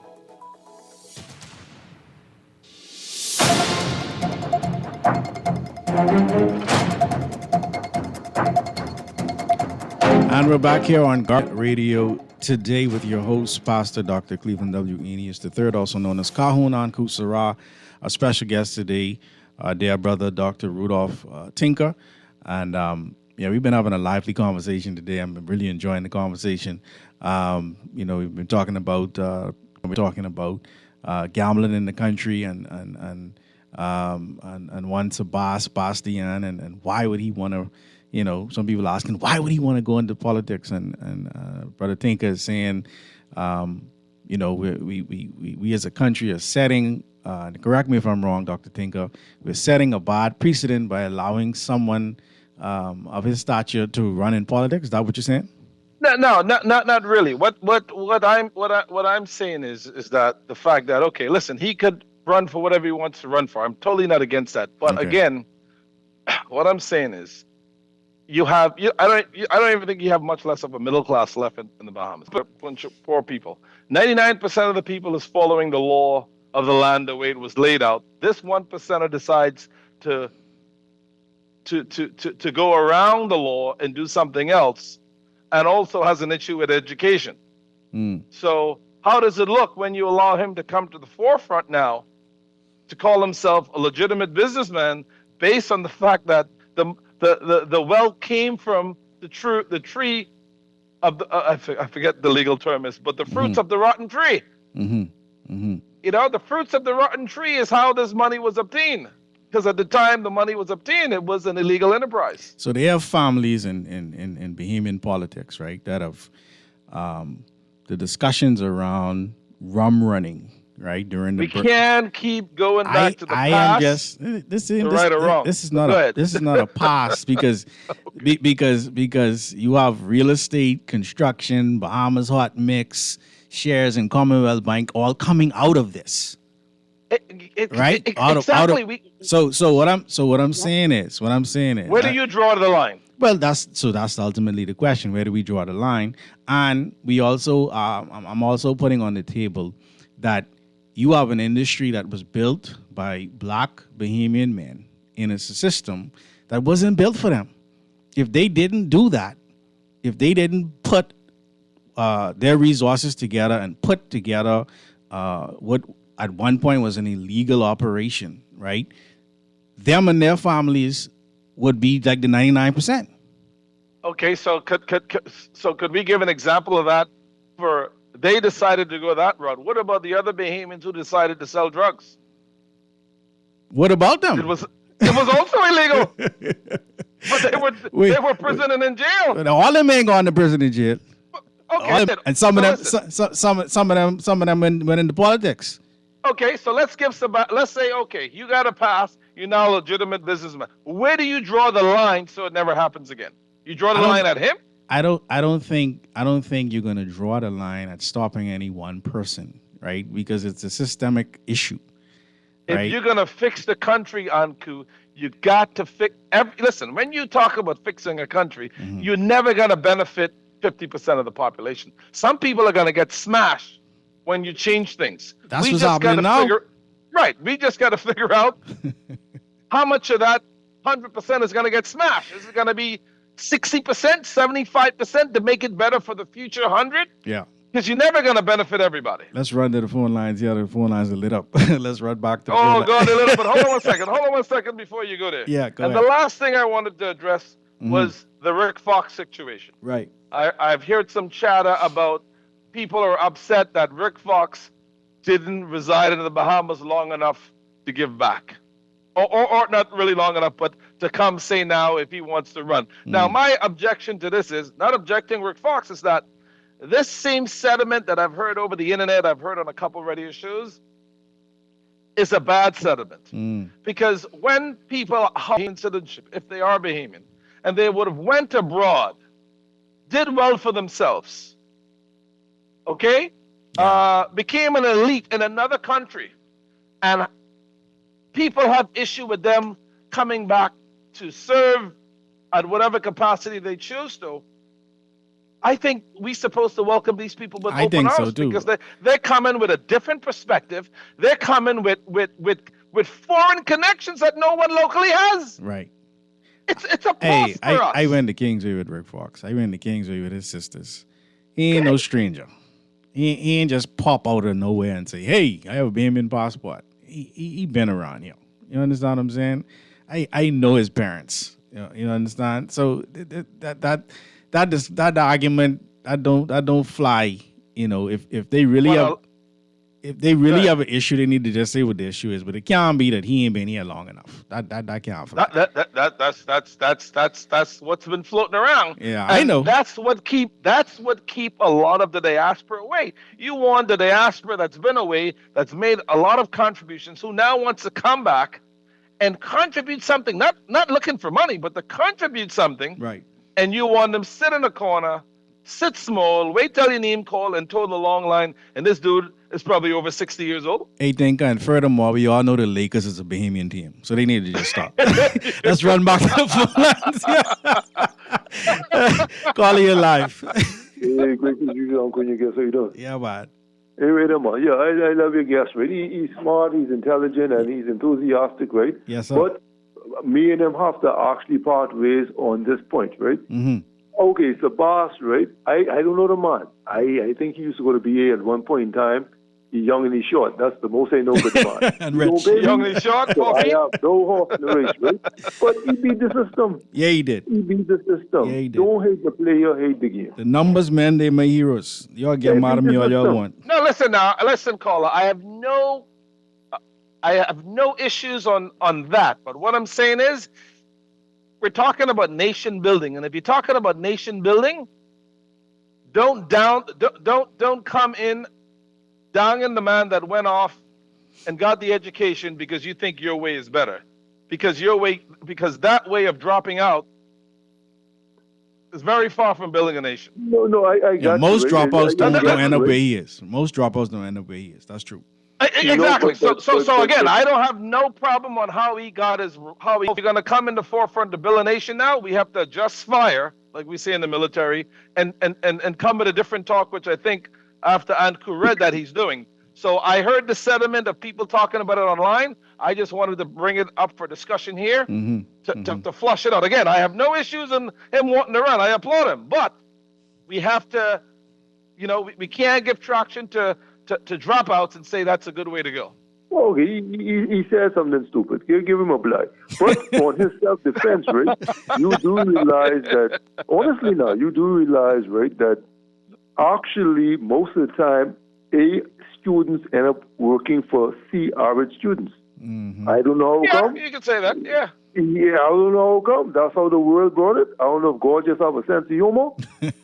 And we're back here on Guardian Radio today with your host, Pastor Dr. Cleveland W. Enius III, also known as Kahun Anku Sarah. Our special guest today, dear brother, Dr. Rudolph Tinker. And we've been having a lively conversation today. I'm really enjoying the conversation. We've been talking about gambling in the country and once a Bastian and why would he want to, some people asking, why would he want to go into politics? And Brother Tinker is saying, we as a country are setting, correct me if I'm wrong, Dr. Tinker, we're setting a bad precedent by allowing someone of his stature to run in politics. Is that what you're saying? No, not really. What I'm saying is that the fact that, okay, listen, he could run for whatever he wants to run for. I'm totally not against that. But again, what I'm saying is, I don't even think you have much less of a middle class left in the Bahamas. But a bunch of poor people. 99% of the people is following the law of the land the way it was laid out. This 1% decides to go around the law and do something else, and also has an issue with education. So how does it look when you allow him to come to the forefront now to call himself a legitimate businessman based on the fact that the wealth came from the tree of the I forget the legal term is, but the fruits of the rotten tree. The fruits of the rotten tree is how this money was obtained. Because at the time the money was obtained, it was an illegal enterprise. So they have families in Bahamian politics, right? That have the discussions around rum running, right? We can't keep going back to the past. I am just right or wrong. This is not a past because you have real estate, construction, Bahamas Hot Mix, shares in Commonwealth Bank, all coming out of this. Right? Exactly. So what I'm saying is, where do you draw the line? Well, that's ultimately the question. Where do we draw the line? And we also, I'm also putting on the table that you have an industry that was built by black Bahamian men in a system that wasn't built for them. If they didn't do that, if they didn't put their resources together and put together what at one point was an illegal operation, right? Them and their families would be like the 99%. Okay, so could we give an example of that? For they decided to go that route. What about the other Bahamians who decided to sell drugs? What about them? It was also illegal. But they were prisoning in jail. But all them ain't going to prison and jail. Okay. And some of them went into politics. Okay, so let's say, okay, you got a pass, you're now a legitimate businessman. Where do you draw the line so it never happens again? You draw the line at him? I don't think you're gonna draw the line at stopping any one person, right? Because it's a systemic issue. Right? If you're gonna fix the country, Anku, you got to fix listen, when you talk about fixing a country, you're never gonna benefit 50% of the population. Some people are gonna get smashed when you change things. That's what's happening now. Right. We just got to figure out how much of that 100% is going to get smashed. Is it going to be 60%, 75% to make it better for the future 100? Yeah. Because you're never going to benefit everybody. Let's run to the phone lines. Yeah, the phone lines are lit up. Let's run back to God, a little bit. Hold on one second before you go there. Yeah, go ahead. And the last thing I wanted to address was the Rick Fox situation. Right. I've heard some chatter about people are upset that Rick Fox didn't reside in the Bahamas long enough to give back. Or not really long enough, but to come say now if he wants to run. Now, my objection to this is, not objecting Rick Fox, is that this same sentiment that I've heard over the internet, I've heard on a couple radio shows, is a bad sentiment. Because when people have citizenship, if they are Bahamian, and they would have went abroad, did well for themselves, okay? Became an elite in another country, and people have issue with them coming back to serve at whatever capacity they choose to. I think we're supposed to welcome these people with open arms because they're coming with a different perspective. They're coming with foreign connections that no one locally has. Right. It's a plus for us. I went to Kingsway with Rick Fox. I went to Kingsway with his sisters. He ain't no stranger. He ain't just pop out of nowhere and say, "Hey, I have a Bahamian passport." He been around here. You understand what I'm saying? I know his parents. You understand? So that argument I don't fly. You know, if they really have an issue, they need to just say what the issue is. But it can't be that he ain't been here long enough. That can't fly. That's what's been floating around. Yeah, and I know. That's what keep a lot of the diaspora away. You want the diaspora that's been away, that's made a lot of contributions, who now wants to come back and contribute something, not looking for money, but to contribute something. Right. And you want them sit in a corner, sit small, wait till your name call and toe the long line. And this dude is probably over 60 years old. Hey, think, and furthermore, we all know the Lakers is a Bahamian team, so they need to just stop. Let's run back to the phone lines. Call you live. Hey, great to see you, Uncle. You guess how you doing? Yeah, man. Hey, wait a minute. Yeah, I love your guest, right? He's smart, he's intelligent, and he's enthusiastic, right? Yes, sir. But me and him have to actually part ways on this point, right? Mm-hmm. Okay, so Boss, right? I don't know the man. I think he used to go to BA at one point in time. He's young and he's short. That's the most I know about the man. And rich. Young and short, so I have no horse in the race, right? But he beat the system. Yeah, he did. He beat the system. Yeah, he did. Don't hate the player, hate the game. The numbers, man, they're my heroes. Y'all get mad at me all y'all want. No, listen, caller. I have no issues on that. But what I'm saying is, we're talking about nation building, and if you're talking about nation building, don't come in down in the man that went off and got the education because you think your way is better, because that way of dropping out is very far from building a nation. No, I got most you, dropouts don't end up right? where he is. Most dropouts don't end up where he is. That's true. Exactly. So again, I don't have no problem on how he got his. How he's going to come in the forefront to build a nation. Now we have to adjust fire, like we say in the military, and come with a different talk, which I think after Anku read that he's doing. So I heard the sentiment of people talking about it online. I just wanted to bring it up for discussion here to flush it out. Again, I have no issues in him wanting to run. I applaud him, but we have to, we can't give traction to dropouts and say that's a good way to go. Okay, he said something stupid. Give him a blight. But on his self-defense, right, you do realize that, honestly now, right, that actually most of the time, A, students end up working for C average students. I don't know how come. You can say that, yeah. Yeah, I don't know how come. That's how the world got it. I don't know if God just have a sense of humor,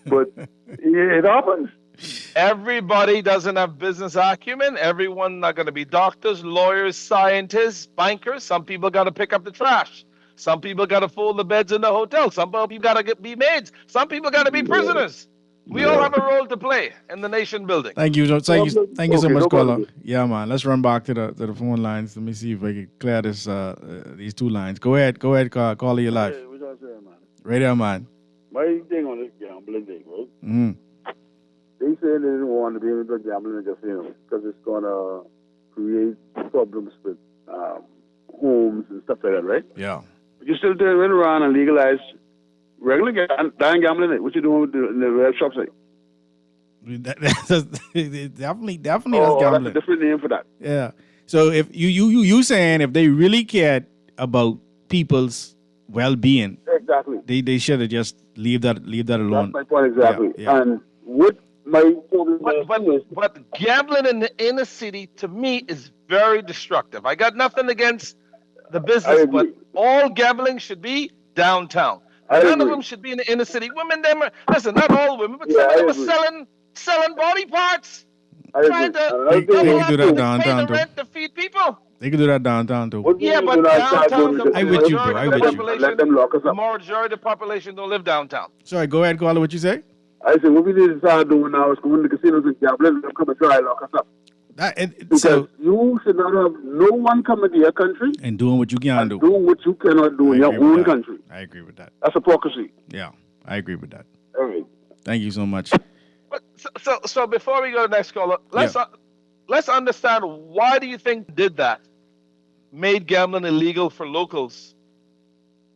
but it happens. Everybody doesn't have business acumen. Everyone not going to be doctors, lawyers, scientists, bankers. Some people got to pick up the trash. Some people got to fold the beds in the hotel. Some people got to be maids. Some people got to be prisoners. We all have a role to play in the nation building. Thank you so much, caller. Yeah, man. Let's run back to the phone lines. Let me see if I can clear this these two lines. Go ahead, call your life. What you say, man? Radio man. My thing on this gambling thing, right? Mm-hmm. They say they didn't want to be able to gamble just, because it's going to create problems with homes and stuff like that, right? Yeah. But you still turn around and legalize regular gambling. What you doing with the red shops? Definitely that's gambling. That's a different name for that. Yeah. So if you saying if they really cared about people's well-being, exactly, they should have just leave that alone. That's my point exactly. Yeah. And what my but gambling in the inner city to me is very destructive. I got nothing against the business, but all gambling should be downtown. None of them should be in the inner city. Women, listen, not all women, but some of them are selling body parts, trying to they can do that pay downtown the rent to feed people. They can do that downtown too. Yeah, but downtown, I with you, bro. I with you. Let them lock us up. The majority of the population don't live downtown. Sorry, go ahead, caller. What you say? I said, what we need to start doing now is going to the casinos and gambling. Let them come and try and lock us up. Because you should not have no one coming to your country and doing what you can do. Doing what you cannot do in your own country. I agree with that. That's hypocrisy. Yeah, I agree with that. All right. Thank you so much. But so before we go to the next caller, let's understand, why do you think did that? Made gambling illegal for locals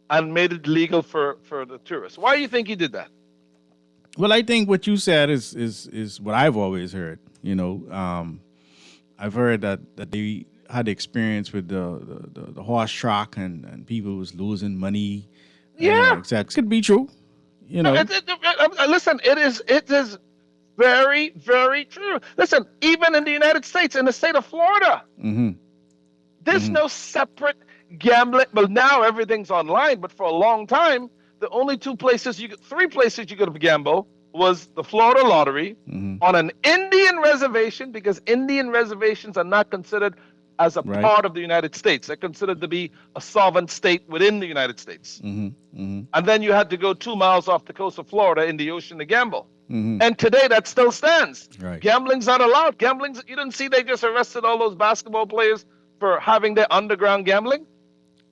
and made it legal for the tourists. Why do you think he did that? Well, I think what you said is what I've always heard. I've heard that they had experience with the horse track and people was losing money. Yeah, exactly. Could be true. Listen, it is very, very true. Listen, even in the United States, in the state of Florida, there's no separate gambling. Well, now everything's online, but for a long time, the only three places you could gamble was the Florida Lottery on an Indian reservation, because Indian reservations are not considered as a part of the United States. They're considered to be a sovereign state within the United States. And then you had to go 2 miles off the coast of Florida in the ocean to gamble. And today that still stands. Right. Gambling's not allowed. You didn't see they just arrested all those basketball players for having their underground gambling?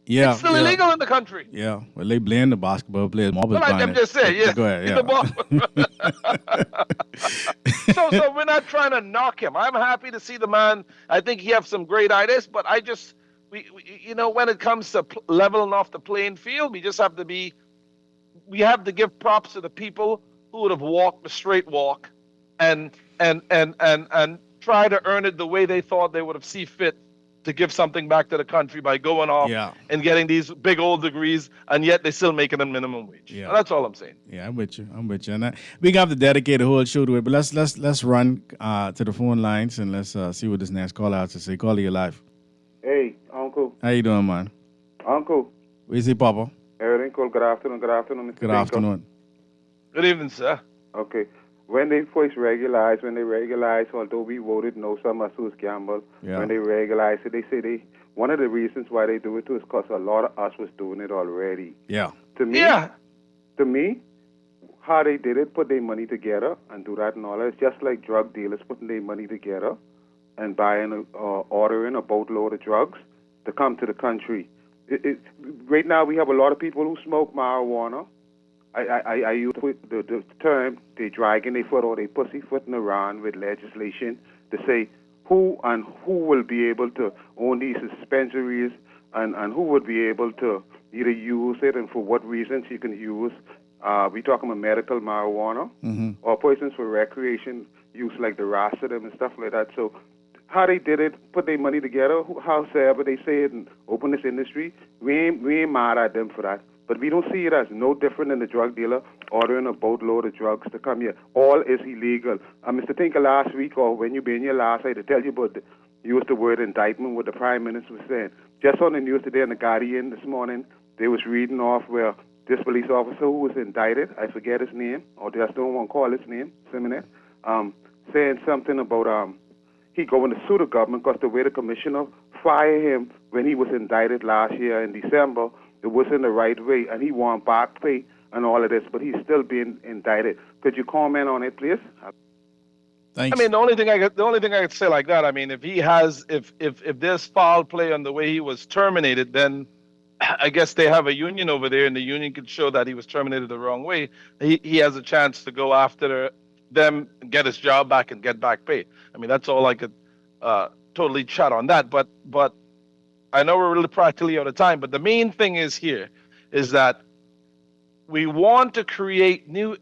Yeah, it's still illegal in the country. Yeah, well, they blame the basketball players. Well, I'm just saying, yeah. Go ahead, So we're not trying to knock him. I'm happy to see the man. I think he has some great ideas, but we when it comes to leveling off the playing field, we have to give props to the people who would have walked the straight walk and try to earn it the way they thought they would have seen fit to give something back to the country by going off and getting these big old degrees, and yet they're still making them minimum wage. Yeah. That's all I'm saying. Yeah, I'm with you. And we have to dedicate a whole show to it, but let's run to the phone lines and let's see what this next call out to say. Call your life. Hey, Uncle. How you doing, man? Uncle. What you say, Papa? Everything cool. Good afternoon, Mr. Good afternoon. Good evening, sir. Okay. When they first regulized, although we voted no, some of us gamble. Yeah. When they regulized it, they say one of the reasons why they do it too is because a lot of us was doing it already. Yeah. To me, how they did it, put their money together and do that and all that. It's just like drug dealers putting their money together and ordering a boatload of drugs to come to the country. Right now, we have a lot of people who smoke marijuana. I use the term, they dragging their foot or they pussyfooting around with legislation to say who will be able to own these dispensaries and who would be able to either use it and for what reasons you can use. We talking about medical marijuana or persons for recreation use like the Rasidim and stuff like that. So how they did it, put their money together, howsoever they say it and open this industry, we ain't mad at them for that. But we don't see it as no different than the drug dealer ordering a boatload of drugs to come here. All is illegal. Mr. Tinker, last week or when you been here last, I had to tell you about used the word indictment, what the Prime Minister was saying. Just on the news today in The Guardian this morning, they was reading off where this police officer who was indicted, I forget his name, or just don't want to call his name, saying something about he going to sue the government because the way the commissioner fired him when he was indicted last year in December, it wasn't the right way, and he want back pay and all of this, but he's still being indicted. Could you comment on it, please? Thanks. I mean, the only thing I could say like that, I mean, if there's foul play on the way he was terminated, then I guess they have a union over there, and the union could show that he was terminated the wrong way. He has a chance to go after them, get his job back, and get back pay. I mean, that's all I could totally chat on that. But I know we're really practically out of time. But the main thing is that we want to create new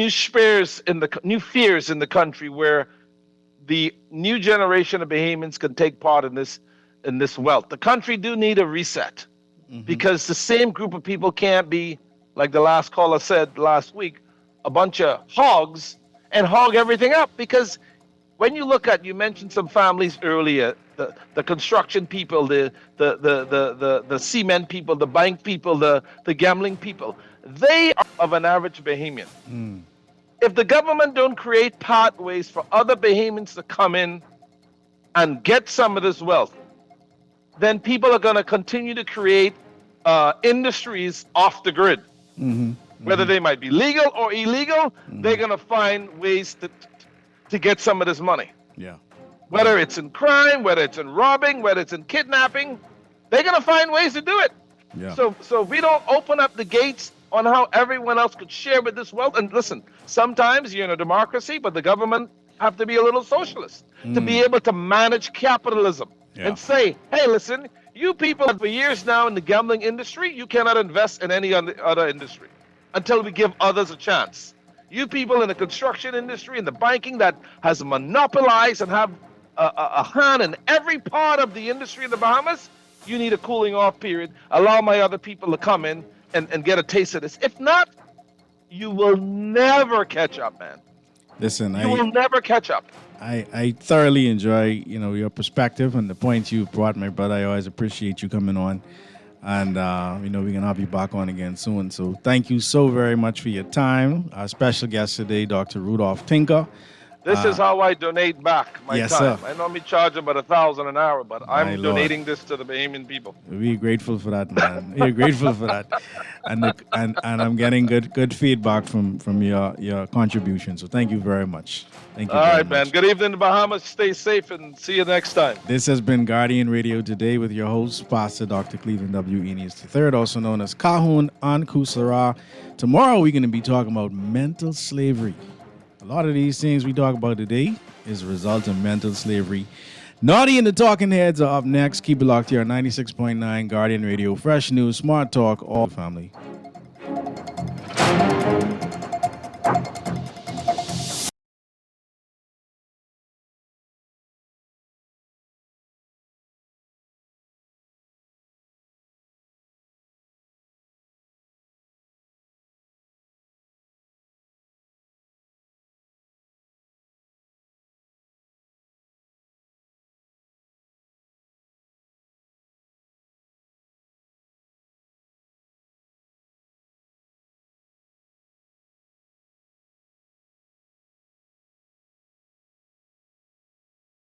fears in the country where the new generation of Bahamians can take part in this wealth. The country do need a reset because the same group of people can't be, like the last caller said last week, a bunch of hogs and hog everything up. Because when you look at, you mentioned some families earlier, the construction people, the cement people, the bank people, the gambling people, they are of an average Bahamian. If the government don't create pathways for other Bahamians to come in and get some of this wealth, then people are going to continue to create industries off the grid. Whether they might be legal or illegal, they're going to find ways to get some of this money. Yeah. Whether it's in crime, whether it's in robbing, whether it's in kidnapping, they're going to find ways to do it. Yeah. So if we don't open up the gates on how everyone else could share with this wealth, and listen, sometimes you're in a democracy, but the government have to be a little socialist to be able to manage capitalism and say, hey, listen, you people for years now in the gambling industry, you cannot invest in any other industry until we give others a chance. You people in the construction industry and the banking that has monopolized and have a hand in every part of the industry in the Bahamas, you need a cooling off period. Allow my other people to come in and get a taste of this. If not, you will never catch up, man. Listen, you will never catch up. I thoroughly enjoy, your perspective and the points you've brought, my brother. I always appreciate you coming on. And, we're going to have you back on again soon. So thank you so very much for your time. Our special guest today, Dr. Rudolph Tinker. This is how I donate back my yes, time. Sir. I normally charge about $1,000 an hour, but I'm My donating this to the Bahamian people. We're grateful for that, man. We're grateful for that. And I'm getting good feedback from your contribution. So thank you very much. Thank you. All very right, man. much. Good evening, Bahamas. Stay safe and see you next time. This has been Guardian Radio Today with your host, Pastor Dr. Cleveland W. Eneas III, also known as Kahun Ankusara. Tomorrow we're going to be talking about mental slavery. A lot of these things we talk about today is a result of mental slavery. Naughty and the Talking Heads are up next. Keep it locked here on 96.9 Guardian Radio. Fresh news, smart talk, all family.